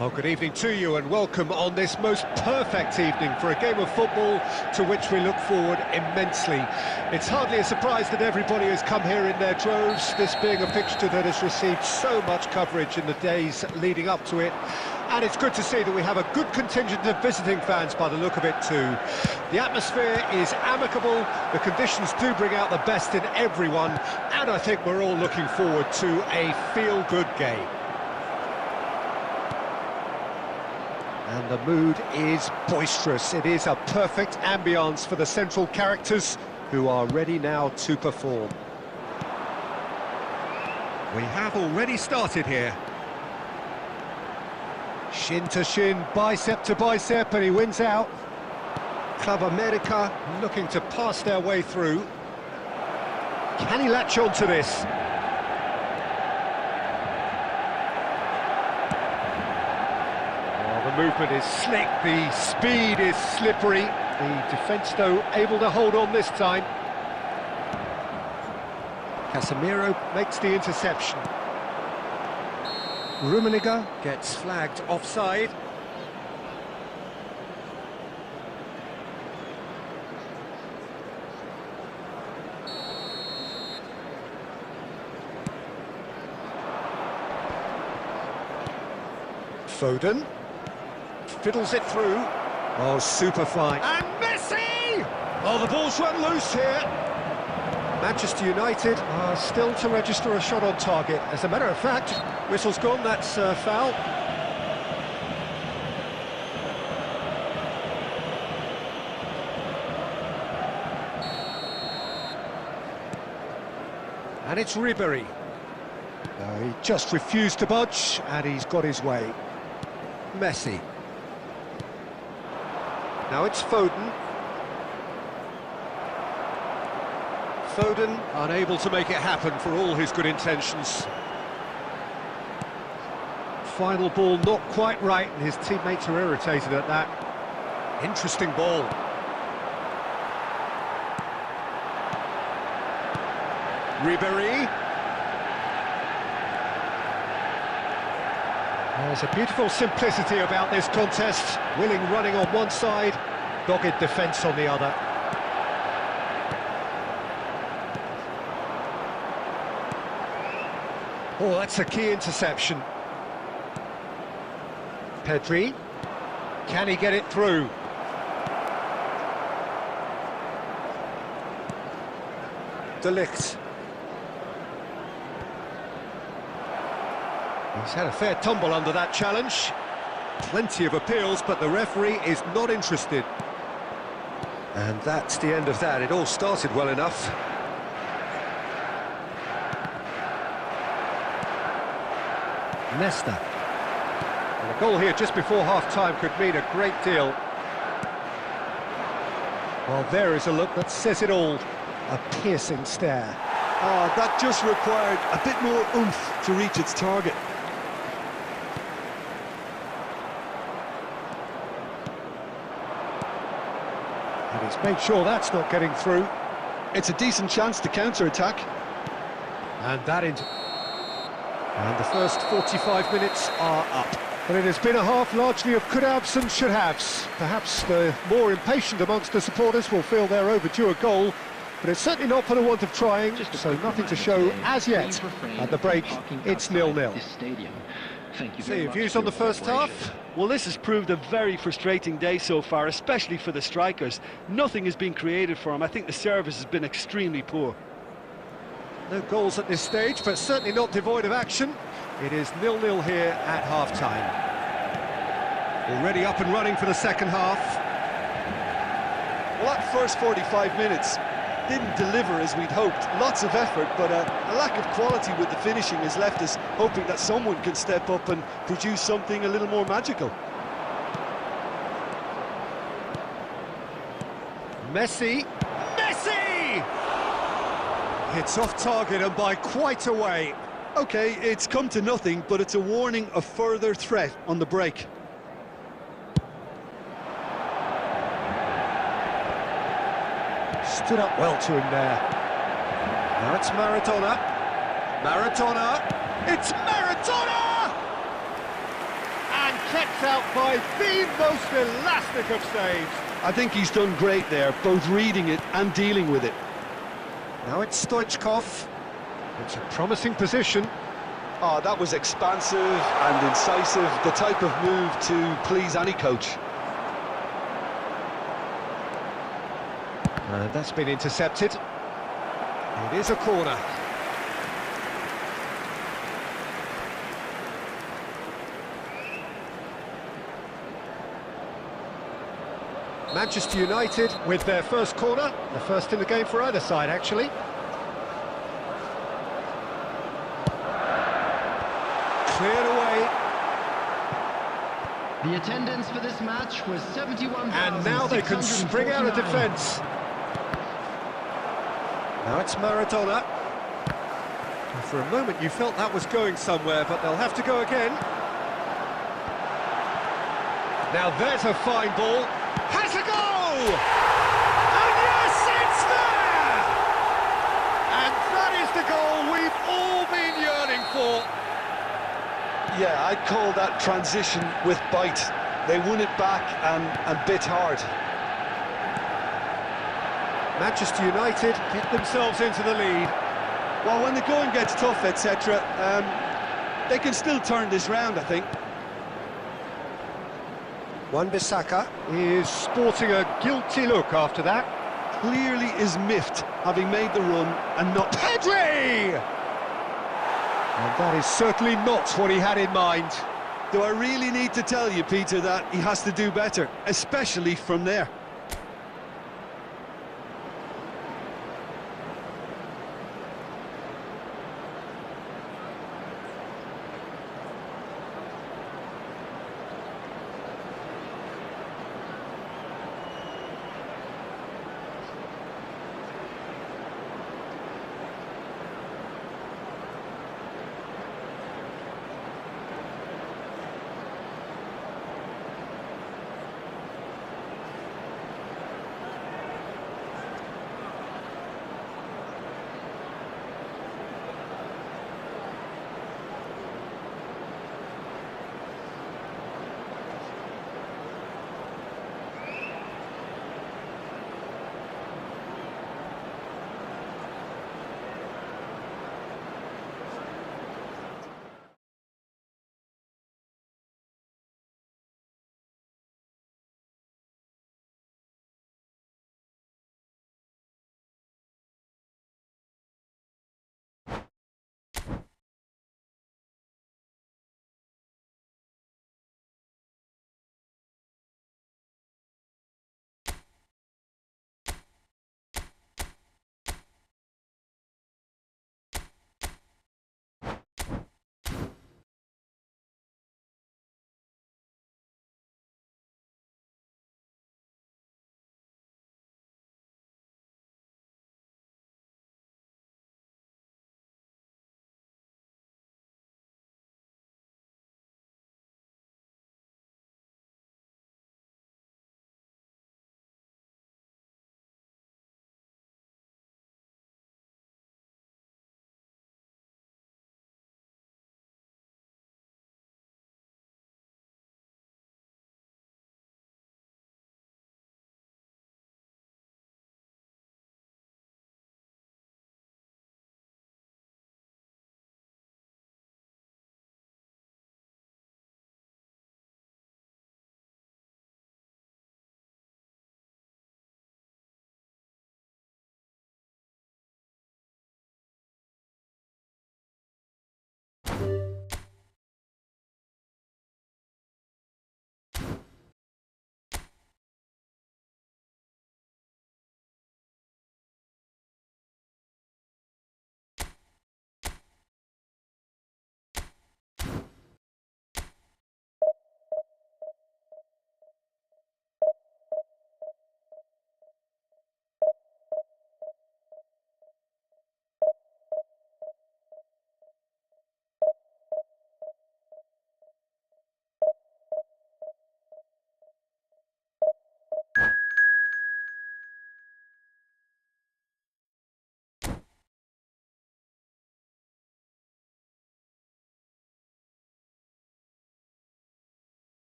Well, good evening to you and welcome on this most perfect evening for a game of football to which we look forward immensely. It's hardly a surprise that everybody has come here in their droves, this being a fixture that has received so much coverage in the days leading up to it. And it's good to see that we have a good contingent of visiting fans by the look of it too. The atmosphere is amicable, the conditions do bring out the best in everyone, and I think we're all looking forward to a feel-good game. And the mood is boisterous. It is a perfect ambience for the central characters who are ready now to perform. We have already started here. Shin to shin, bicep to bicep, and he wins out. Club America looking to pass their way through. Can he latch on to this? The movement is slick, the speed is slippery. The defence, though, able to hold on this time. Casemiro makes the interception. Rummenigge gets flagged offside. Foden fiddles it through. Oh, super fine. And Messi! Oh, the ball's run loose here. Manchester United are still to register a shot on target. As a matter of fact, whistle's gone, that's foul. And it's Ribery. He just refused to budge, and he's got his way. Messi. Now it's Foden. Foden unable to make it happen for all his good intentions. Final ball not quite right, and his teammates are irritated at that. Interesting ball. Ribery. There's a beautiful simplicity about this contest. Willing running on one side, dogged defence on the other. Oh, that's a key interception. Pedri. Can he get it through? De Ligt. He's had a fair tumble under that challenge. Plenty of appeals, but the referee is not interested. And that's the end of that. It all started well enough. Nesta. And a goal here just before half-time could mean a great deal. Well, there is a look that says it all. A piercing stare.
Oh, that just required a bit more oomph to reach its target.
And he's made sure that's not getting through.
It's a decent chance to counter-attack.
And that into... And the first 45 minutes are up. But it has been a half largely of could-haves and should-haves. Perhaps the more impatient amongst the supporters will feel they're overdue a goal, but it's certainly not for the want of trying, so nothing to show as yet. At the break, it's 0-0. So your views on the first half?
Well, this has proved a very frustrating day so far, especially for the strikers. Nothing has been created for them. I think the service has been extremely poor.
No goals at this stage, but certainly not devoid of action. It is 0-0 here at half-time. Already up and running for the second half.
Well, that first 45 minutes didn't deliver as we'd hoped. Lots of effort, but a lack of quality with the finishing has left us hoping that someone can step up and produce something a little more magical.
Messi. Messi! It's off target and by quite a way.
OK, it's come to nothing, but it's a warning of further threat on the break.
Stood up well to him there. Now it's Maradona. Maradona. It's Maradona! And kept out by the most elastic of saves.
I think he's done great there, both reading it and dealing with it.
Now it's Stoichkov. It's a promising position.
Oh, that was expansive and incisive, the type of move to please any coach.
That's been intercepted. It is a corner. Manchester United with their first corner, the first in the game for either side, actually. Cleared away.
The attendance for this match was 71,649.
And now they can spring out of defence. Now it's Maradona. And for a moment you felt that was going somewhere, but they'll have to go again. Now there's a fine ball. Has a go! And yes, it's there! And that is the goal we've all been yearning for.
Yeah, I'd call that transition with bite. They won it back and bit hard.
Manchester United get themselves into the lead.
Well, when the going gets tough, etc., they can still turn this round, I think.
Wan-Bissaka is sporting a guilty look after that.
Clearly is miffed, having made the run and not...
Pedri! And that is certainly not what he had in mind.
Do I really need to tell you, Peter, that he has to do better, especially from there?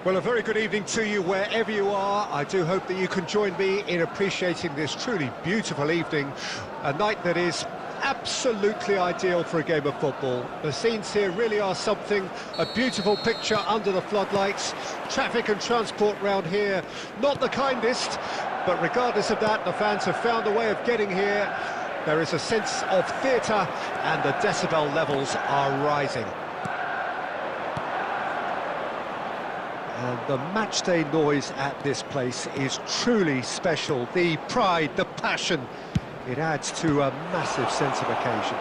Well, a very good evening to you wherever you are. I do hope that you can join me in appreciating this truly beautiful evening, a night that is absolutely ideal for a game of football. The scenes here really are something, a beautiful picture under the floodlights. Traffic and transport round here, not the kindest, but regardless of that, the fans have found a way of getting here. There is a sense of theatre and the decibel levels are rising. And the matchday noise at this place is truly special. The pride, the passion, it adds to a massive sense of occasion.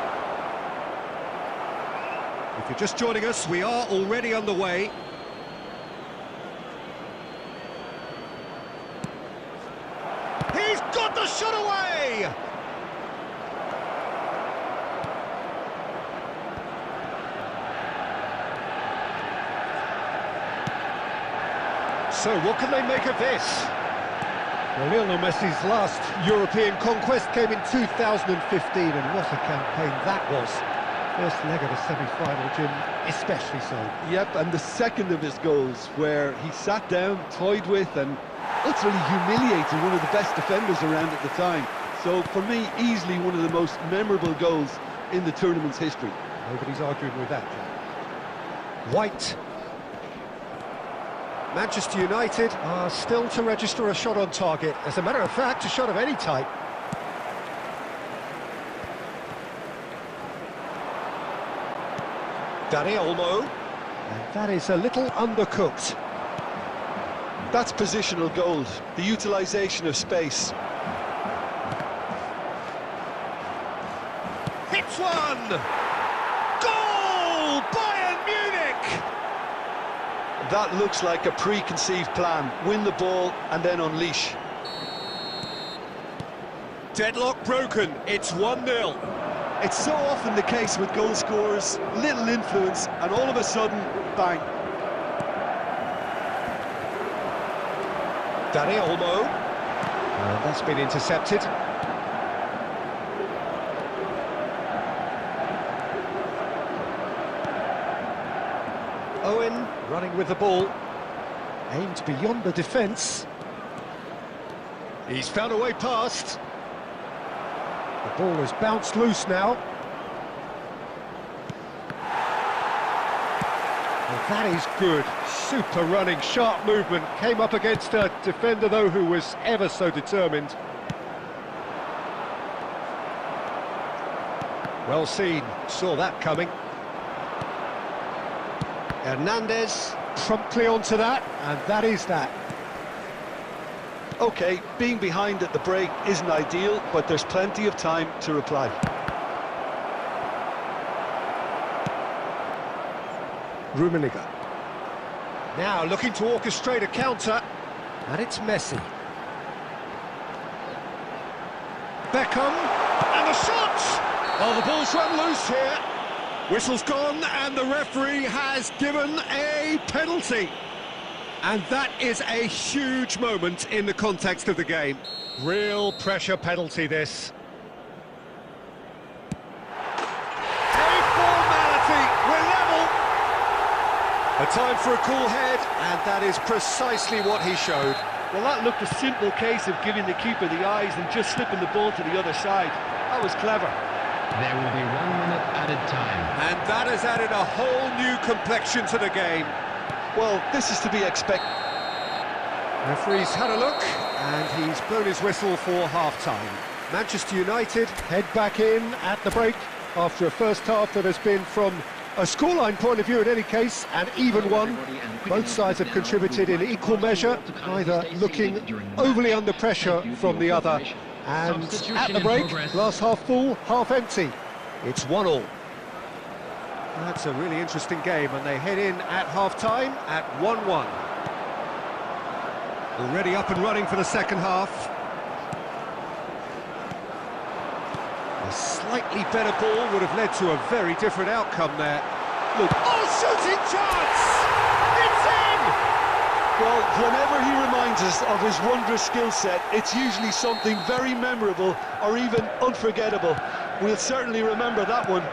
If you're just joining us, we are already underway. He's got the shot away! So what can they make of this? Well, Lionel Messi's last European conquest came in 2015, and what a campaign that was. First leg of the semi-final, Jim, especially so.
Yep, and the second of his goals, where he sat down, toyed with, and utterly humiliated one of the best defenders around at the time. So, for me, easily one of the most memorable goals in the tournament's history.
Nobody's arguing with that, Jim. White. Manchester United are still to register a shot on target. As a matter of fact, a shot of any type. Dani Olmo. And that is a little undercooked.
That's positional gold, the utilisation of space.
Hits one! Goal! Bayern Munich!
That looks like a preconceived plan. Win the ball and then unleash.
Deadlock broken, it's 1-0.
It's so often the case with goal scorers, little influence, and all of a sudden, bang.
Dani Olmo. That's been intercepted. Owen running with the ball, aimed beyond the defence. He's found a way past. The ball has bounced loose now. And that is good. Super running, sharp movement. Came up against a defender, though, who was ever so determined. Well seen, saw that coming. Hernandez promptly onto that, and that is that.
OK, being behind at the break isn't ideal, but there's plenty of time to reply.
Rummenigge. Now looking to orchestrate a counter, and it's Messi. Beckham, and the shot! Oh, the ball's run loose here. Whistle's gone, and the referee has given a penalty. And that is a huge moment in the context of the game. Real pressure penalty, this. A formality, we're level. A time for a cool head, and that is precisely what he showed.
Well, that looked a simple case of giving the keeper the eyes and just slipping the ball to the other side. That was clever.
There will be 1 minute added time.
And that has added a whole new complexion to the game.
Well, this is to be expected.
Referee's had a look, and he's blown his whistle for half-time. Manchester United head back in at the break after a first half that has been, from a scoreline point of view in any case, an even one. Both sides have contributed in equal measure, neither looking overly under pressure from the other. And at the break, glass half full, half empty. It's 1-1. That's a really interesting game, and they head in at half-time at 1-1. Already up and running for the second half. A slightly better ball would have led to a very different outcome there. Look, oh, shooting chance! It's in!
Well, whenever he reminds us of his wondrous skill set, it's usually something very memorable or even unforgettable. We'll certainly remember that one.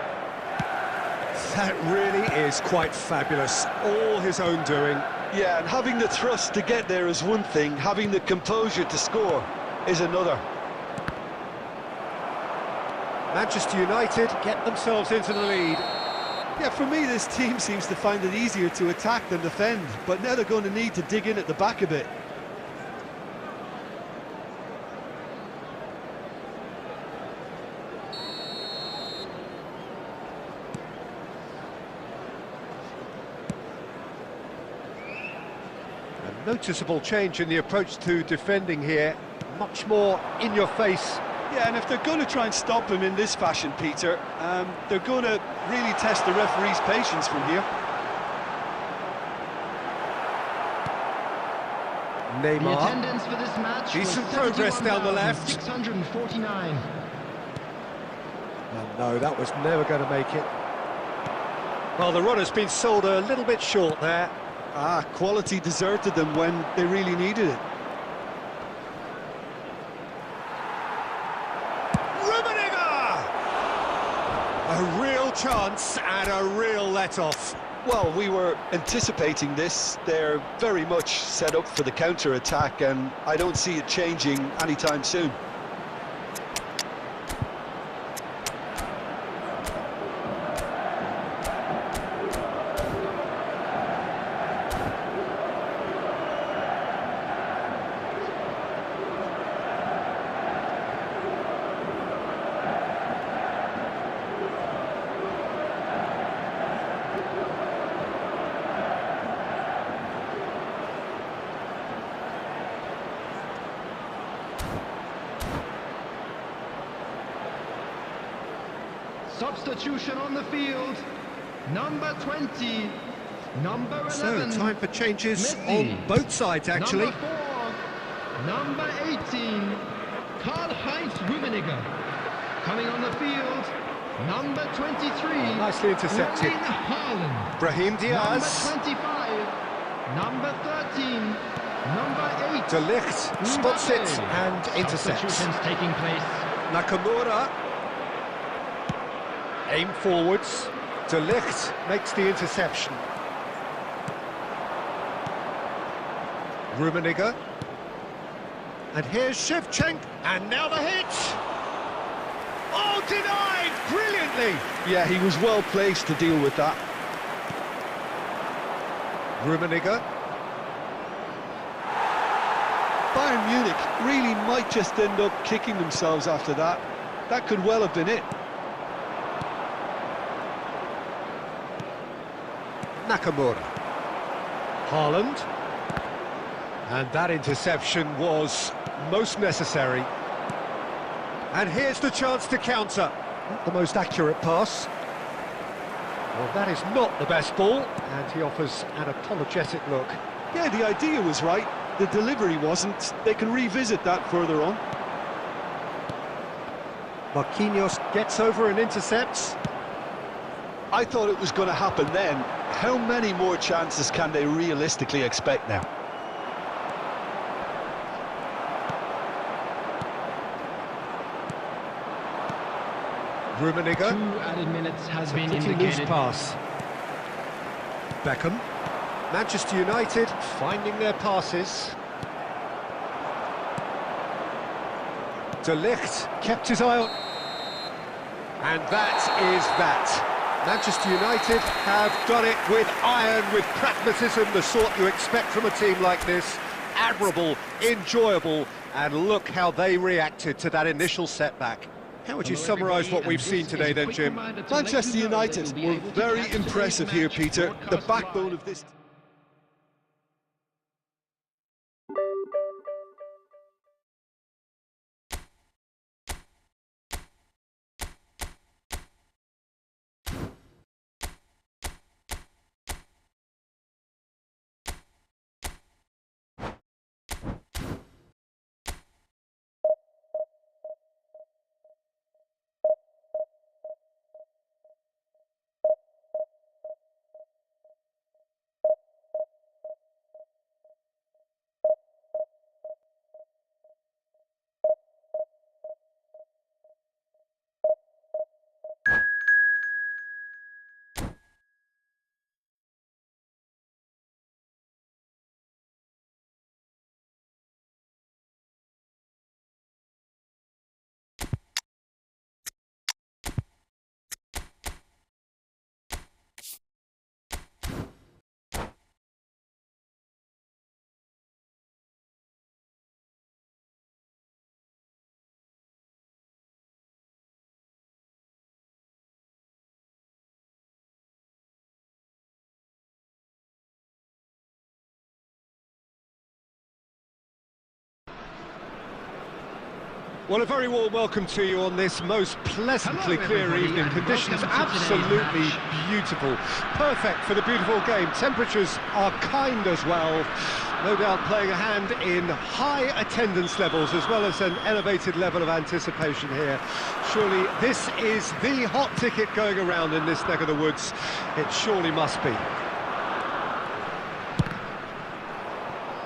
That really is quite fabulous. All his own doing.
Yeah, and having the thrust to get there is one thing, having the composure to score is another.
Manchester United get themselves into the lead.
Yeah, for me, this team seems to find it easier to attack than defend, but now they're going to need to dig in at the back a bit.
A noticeable change in the approach to defending here. Much more in your face.
Yeah, and if they're going to try and stop him in this fashion, Peter, they're going to really test the referee's patience from here.
Neymar.
The attendance for this match
Decent
was
progress down the left.
649.
Oh, no, that was never going to make it. Well, the run has been sold a little bit short there.
Quality deserted them when they really needed it.
A real chance and a real let-off.
Well, we were anticipating this. They're very much set up for the counter-attack, and I don't see it changing anytime soon.
Substitution on the field. Number 20. Number 11.
So, time for changes
Messi.
on both sides, actually.
Number 4. Number 18. Karl-Heinz Rummenigge. Coming on the field. Number 23.
Nicely intercepted.
Erling Haaland.
Brahim Diaz.
Number 25. Number 13. Number 8.
De Ligt spots it and intercepts.
Substitutions taking place.
Nakamura. Aim forwards. De Ligt makes the interception. Rummenigge. And here's Shevchenko. And now the hit. Oh, denied brilliantly.
Yeah, he was well placed to deal with that.
Rummenigge.
Bayern Munich really might just end up kicking themselves after that. That could well have been it.
Nakamura. Haaland. And that interception was most necessary. And here's the chance to counter. Not the most accurate pass. Well, that is not the best ball. And he offers an apologetic look.
Yeah, the idea was right. The delivery wasn't. They can revisit that further on.
Marquinhos gets over and intercepts.
I thought it was going to happen then. How many more chances can they realistically expect now?
Rummenigge.
2 added minutes has been
Pretty loose
indicated.
pass. Beckham. Manchester United finding their passes. De Ligt kept his eye on. And that is that. Manchester United have done it with iron, with pragmatism, the sort you expect from a team like this. Admirable, enjoyable, and look how they reacted to that initial setback. How would you summarise what we've seen today then, Jim?
Manchester United were very impressive here, Peter. The backbone of this...
Well, a very warm welcome to you on this most pleasantly clear evening. Conditions absolutely beautiful. Perfect for the beautiful game. Temperatures are kind as well. No doubt playing a hand in high attendance levels as well as an elevated level of anticipation here. Surely this is the hot ticket going around in this neck of the woods. It surely must be.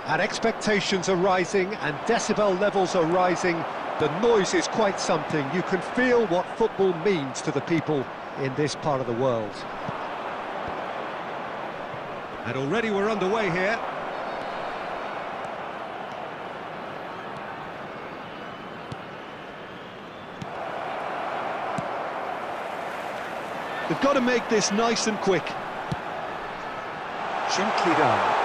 And expectations are rising and decibel levels are rising. The noise is quite something. You can feel what football means to the people in this part of the world. And already we're underway here.
They've got to make this nice and quick.
Gently done.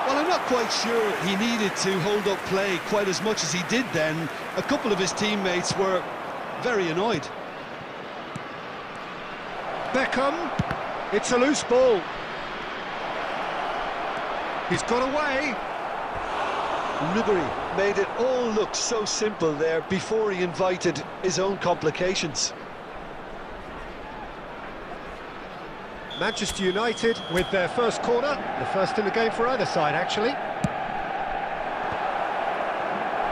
Well, I'm not quite sure he needed to hold up play quite as much as he did then. A couple of his teammates were very annoyed.
Beckham, it's a loose ball. He's got away.
Ribery made it all look so simple there before he invited his own complications.
Manchester United with their first corner, the first in the game for either side, actually.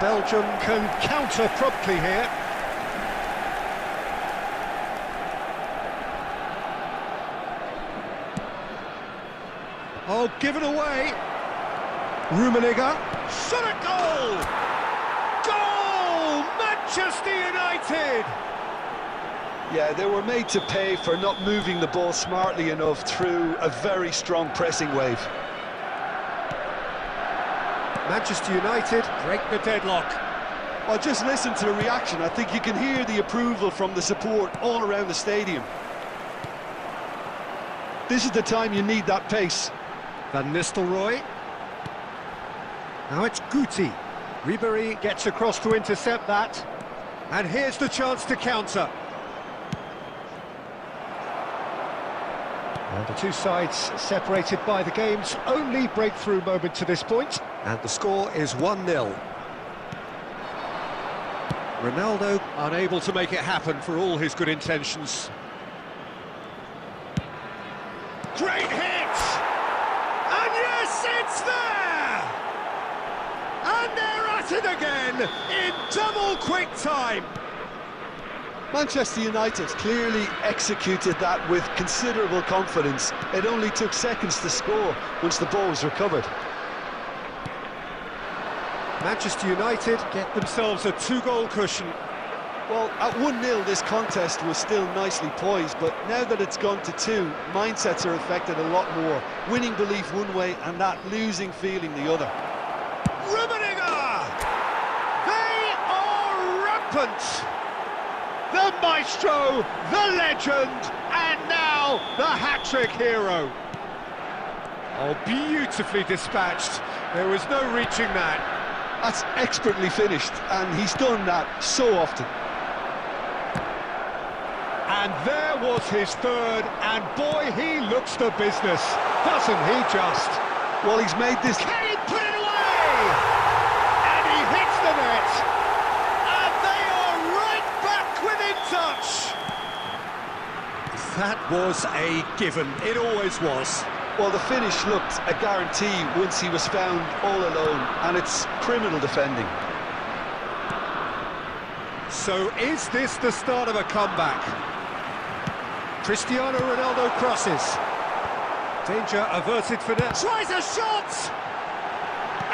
Belgium can counter promptly here. Oh, given away. Rummenigge, shot a goal! Goal! Manchester United!
Yeah, they were made to pay for not moving the ball smartly enough through a very strong pressing wave.
Manchester United break the deadlock.
Well, just listen to the reaction. I think you can hear the approval from the support all around the stadium. This is the time you need that pace.
Van Nistelrooy. Now it's Guti. Ribery gets across to intercept that. And here's the chance to counter. And the two sides separated by the game's only breakthrough moment to this point. And the score is 1-0. Ronaldo unable to make it happen for all his good intentions. Great hit! And yes, it's there! And they're at it again in double quick time.
Manchester United clearly executed that with considerable confidence. It only took seconds to score once the ball was recovered.
Manchester United get themselves a two-goal cushion.
Well, at 1-0 this contest was still nicely poised, but now that it's gone to 2, mindsets are affected a lot more. Winning belief one way and that losing feeling the other.
Rummenigge! They are rampant! The maestro, the legend, and now the hat-trick hero. Oh, beautifully dispatched. There was no reaching that.
That's expertly finished, and he's done that so often.
And there was his third, and boy, he looks the business, doesn't he just?
Well, he's made this...
Can he put it away? And he hits the net. And they are right back within touch. That was a given. It always was.
Well, the finish looked a guarantee once he was found all alone, and it's criminal defending.
So is this the start of a comeback? Cristiano Ronaldo crosses. Danger averted for net. Tries a shot!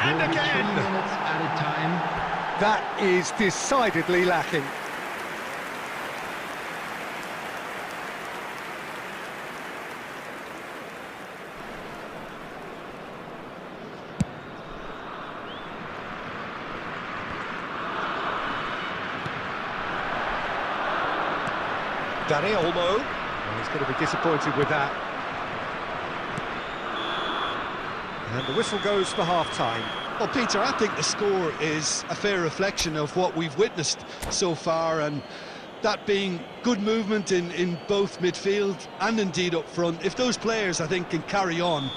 And again!
3 minutes at a time.
That is decidedly lacking. Danny Olmo. Well, he's going to be disappointed with that. And the whistle goes for half-time.
Well, Peter, I think the score is a fair reflection of what we've witnessed so far, and that being good movement in both midfield and indeed up front. If those players, I think, can carry on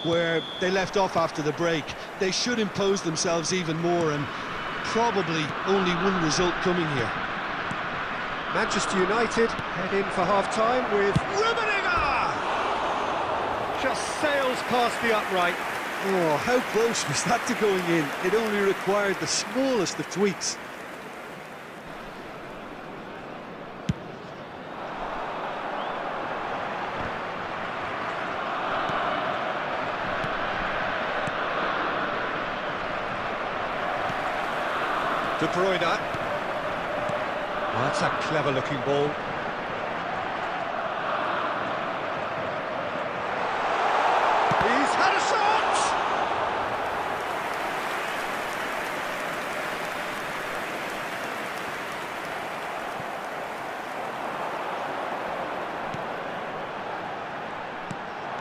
where they left off after the break, they should impose themselves even more and probably only one result coming here.
Manchester United head in for half-time with Rummenigge! Just sails past the upright.
Oh, how close was that to going in? It only required the smallest of tweaks.
De Bruyne. Oh, that's a clever-looking ball. He's had a shot!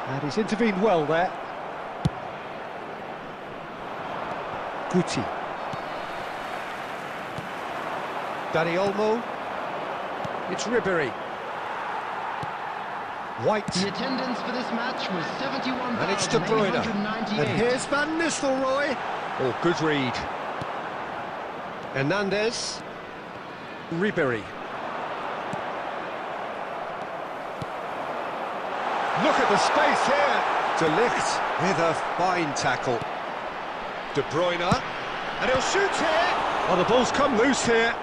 And he's intervened well there. Guti. Dani Olmo. It's Ribéry. White.
The attendance for this match was 71,898.
And it's De Bruyne. And here's Van Nistelrooy. Oh, good read. Hernandez. Ribéry. Look at the space here. De Ligt with a fine tackle. De Bruyne. And he'll shoot here. Oh, the ball's come loose here.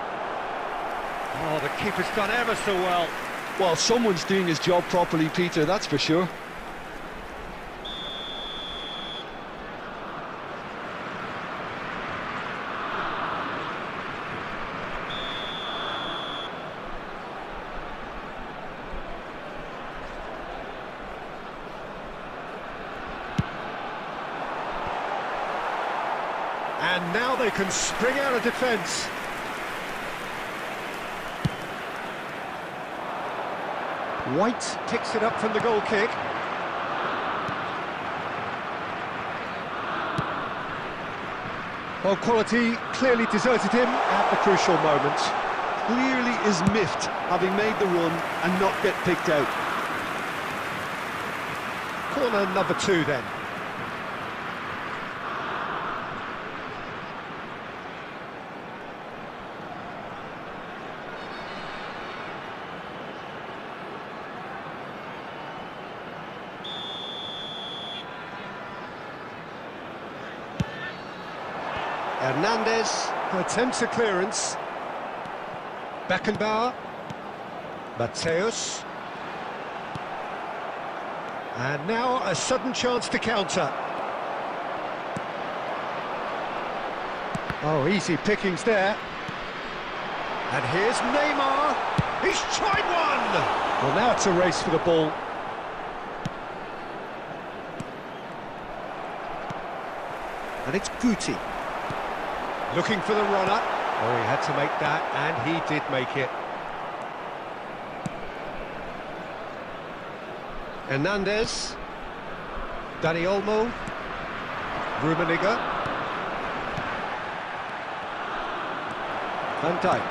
Oh, the keeper's done ever so well.
Well, someone's doing his job properly, Peter, that's for sure.
And now they can spring out of defence. White picks it up from the goal kick. Well, quality clearly deserted him at the crucial moment.
Clearly is miffed, having made the run and not get picked out.
Corner number 2 then. Hernandez attempts a clearance. Beckenbauer. Mateus. And now a sudden chance to counter. Oh, easy pickings there. And here's Neymar. He's tried one! Well, now it's a race for the ball. And it's Guti. Looking for the runner. Oh, he had to make that, and he did make it. Hernandez. Dani Olmo. Rummenigge. Van Dijk.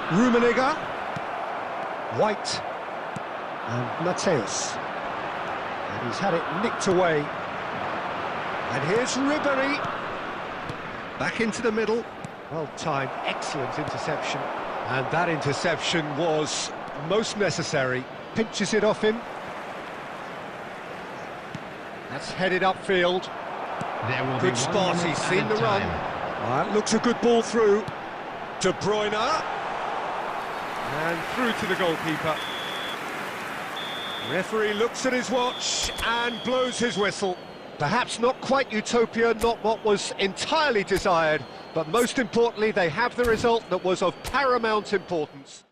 Rummenigge. White. And Mateus. And he's had it nicked away. And here's Ribéry. Back into the middle. Well timed, excellent interception. And that interception was most necessary. Pinches it off him. That's headed upfield.
There will
Good
be
spot,
1 minute
he's seen the
added
run.
time.
That looks a good ball through. De Bruyne. And through to the goalkeeper. Referee looks at his watch and blows his whistle. Perhaps not quite utopia, not what was entirely desired, but most importantly, they have the result that was of paramount importance.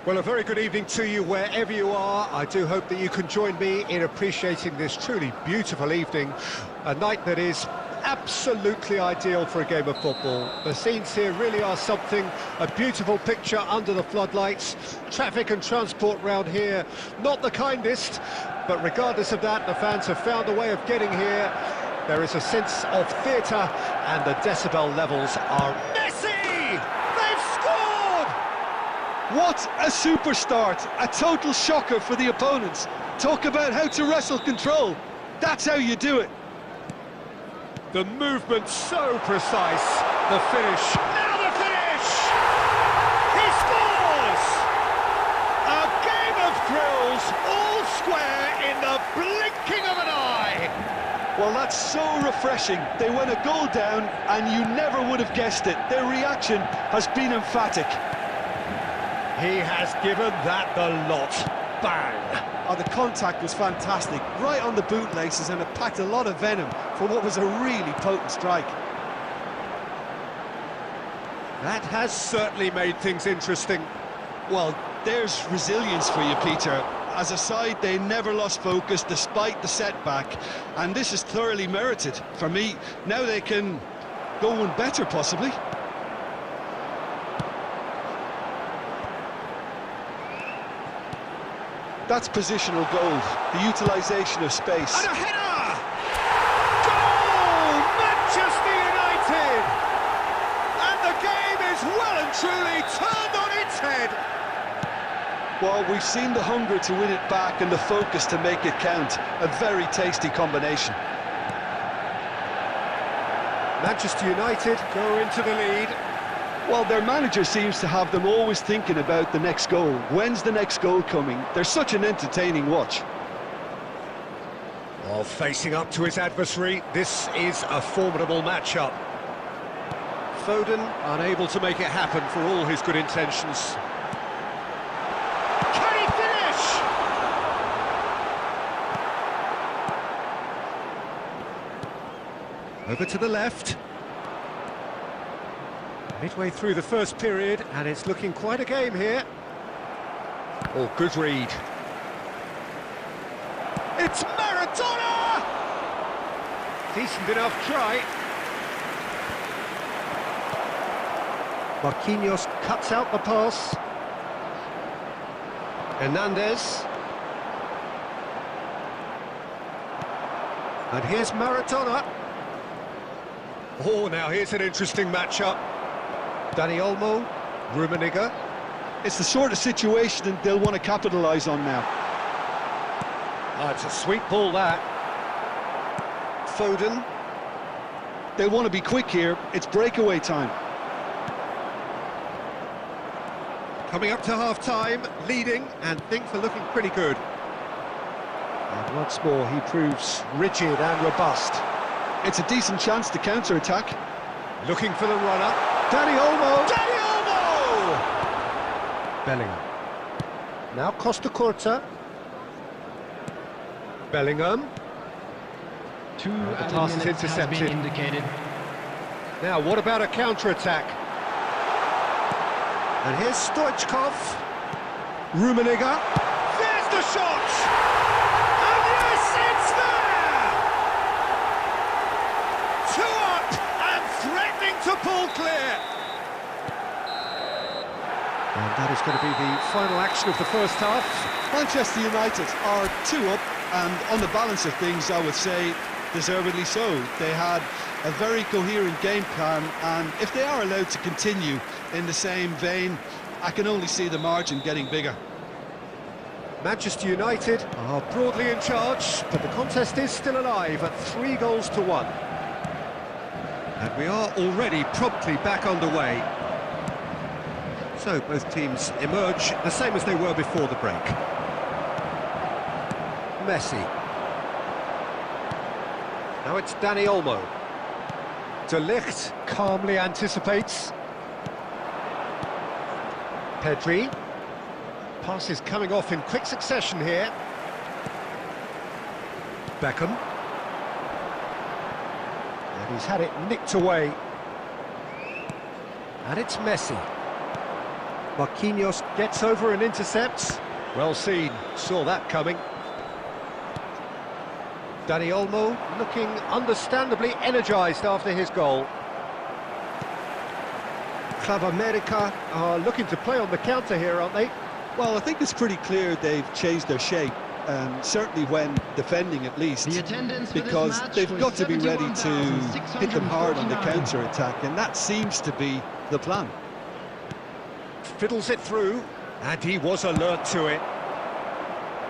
Well, a very good evening to you wherever you are. I do hope that you can join me in appreciating this truly beautiful evening, a night that is absolutely ideal for a game of football. The scenes here really are something, a beautiful picture under the floodlights. Traffic and transport round here, not the kindest, but regardless of that, the fans have found a way of getting here. There is a sense of theatre, and the decibel levels are... Messi! They've scored!
What a super start, a total shocker for the opponents. Talk about how to wrestle control. That's how you do it.
The movement so precise, the finish. Now the finish! He scores! A game of thrills, all square in the blinking of an eye.
Well, that's so refreshing. They went a goal down and you never would have guessed it. Their reaction has been emphatic.
He has given that the lot. Bang!
Oh, the contact was fantastic, right on the bootlaces, and it packed a lot of venom for what was a really potent strike.
That has certainly made things interesting.
Well, there's resilience for you, Peter. As a side, they never lost focus despite the setback, and this is thoroughly merited. For me, now they can go one better, possibly. That's positional goal, the utilisation of space.
And a header! Goal! Manchester United! And the game is well and truly turned on its head.
Well, we've seen the hunger to win it back and the focus to make it count. A very tasty combination.
Manchester United go into the lead.
Well, their manager seems to have them always thinking about the next goal. When's the next goal coming? They're such an entertaining watch.
While facing up to his adversary, this is a formidable matchup. Foden unable to make it happen for all his good intentions. Can he finish? Over to the left. Midway through the first period, and it's looking quite a game here. Oh, good read. It's Maradona! Decent enough try. Marquinhos cuts out the pass. Hernandez. And here's Maradona. Oh, now here's an interesting matchup. Dani Olmo, Rummenigge.
It's the sort of situation they'll want to capitalise on now.
Oh, it's a sweet ball, that. Foden.
They'll want to be quick here. It's breakaway time.
Coming up to half-time, leading, and things are looking pretty good. And once more, he proves rigid and robust.
It's a decent chance to counter-attack.
Looking for the runner. Dani Olmo! Dani Olmo! Bellingham. Now Costa Curta. Bellingham.
Two
the
added
pass is
minutes has
intercepted.
been indicated.
Now, what about a counter-attack? And here's Stoichkov. Rummenigge. There's the shot! And yes, it's there! 2 up and threatening to pull clear. And that is going to be the final action of the first half.
Manchester United are 2 up, and on the balance of things, I would say, deservedly so. They had a very coherent game plan, and if they are allowed to continue in the same vein, I can only see the margin getting bigger.
Manchester United are broadly in charge, but the contest is still alive at 3-1. And we are already promptly back underway. So both teams emerge the same as they were before the break. Messi. Now it's Dani Olmo. De Ligt calmly anticipates. Pedri. Passes coming off in quick succession here. Beckham. And he's had it nicked away. And it's Messi. Marquinhos gets over and intercepts. Well seen, saw that coming. Dani Olmo looking understandably energised after his goal. RAAVAN are looking to play on the counter here, aren't they?
Well, I think it's pretty clear they've changed their shape, certainly when defending at least, because they've got to be ready to hit them hard on the counter-attack, and that seems to be the plan.
Fiddles it through, and he was alert to it.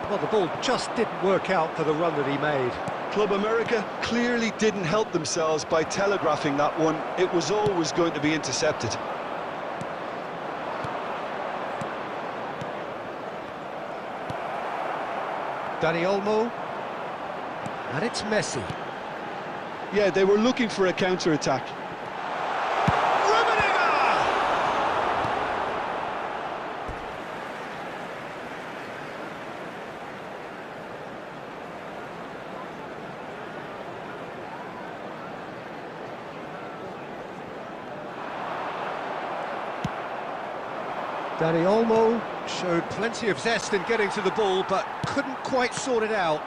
Well, the ball just didn't work out for the run that he made.
Club America clearly didn't help themselves by telegraphing that one. It was always going to be intercepted.
Dani Olmo, and it's Messi.
Yeah, they were looking for a counter-attack.
Dani Olmo showed plenty of zest in getting to the ball, but couldn't quite sort it out.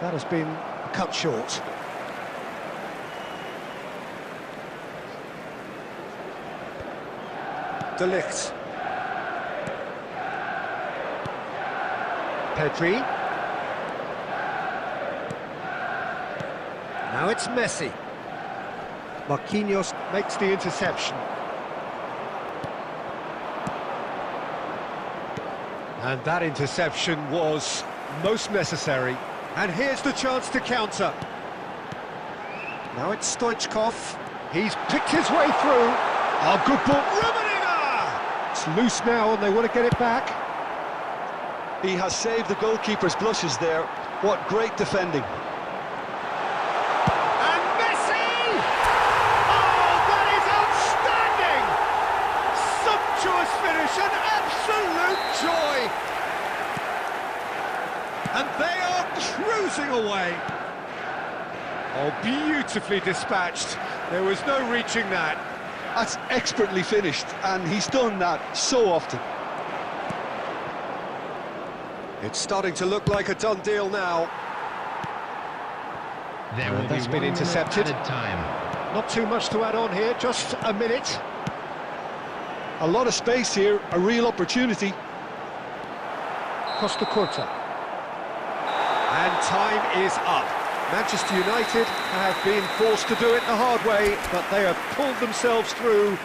That has been cut short. De Ligt. Pedri. Now it's Messi. Marquinhos makes the interception. And that interception was most necessary. And here's the chance to counter. Now it's Stoichkov. He's picked his way through. Oh, good ball. It's loose now and they want to get it back.
He has saved the goalkeeper's blushes there. What great defending.
Finish, an absolute joy, and they are cruising away. Oh, beautifully dispatched. There was no reaching that.
That's expertly finished, and he's done that so often.
It's starting to look like a done deal now. That's been intercepted. Not too much to add on here, just a minute.
A lot of space here, a real opportunity.
Costa Curta. And time is up. Manchester United have been forced to do it the hard way, but they have pulled themselves through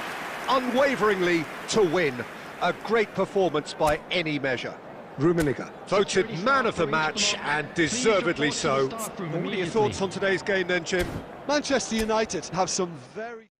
unwaveringly to win. A great performance by any measure. Rummenigge voted man of the match, and deservedly so. What are your thoughts on today's game then, Jim?
Manchester United have some very...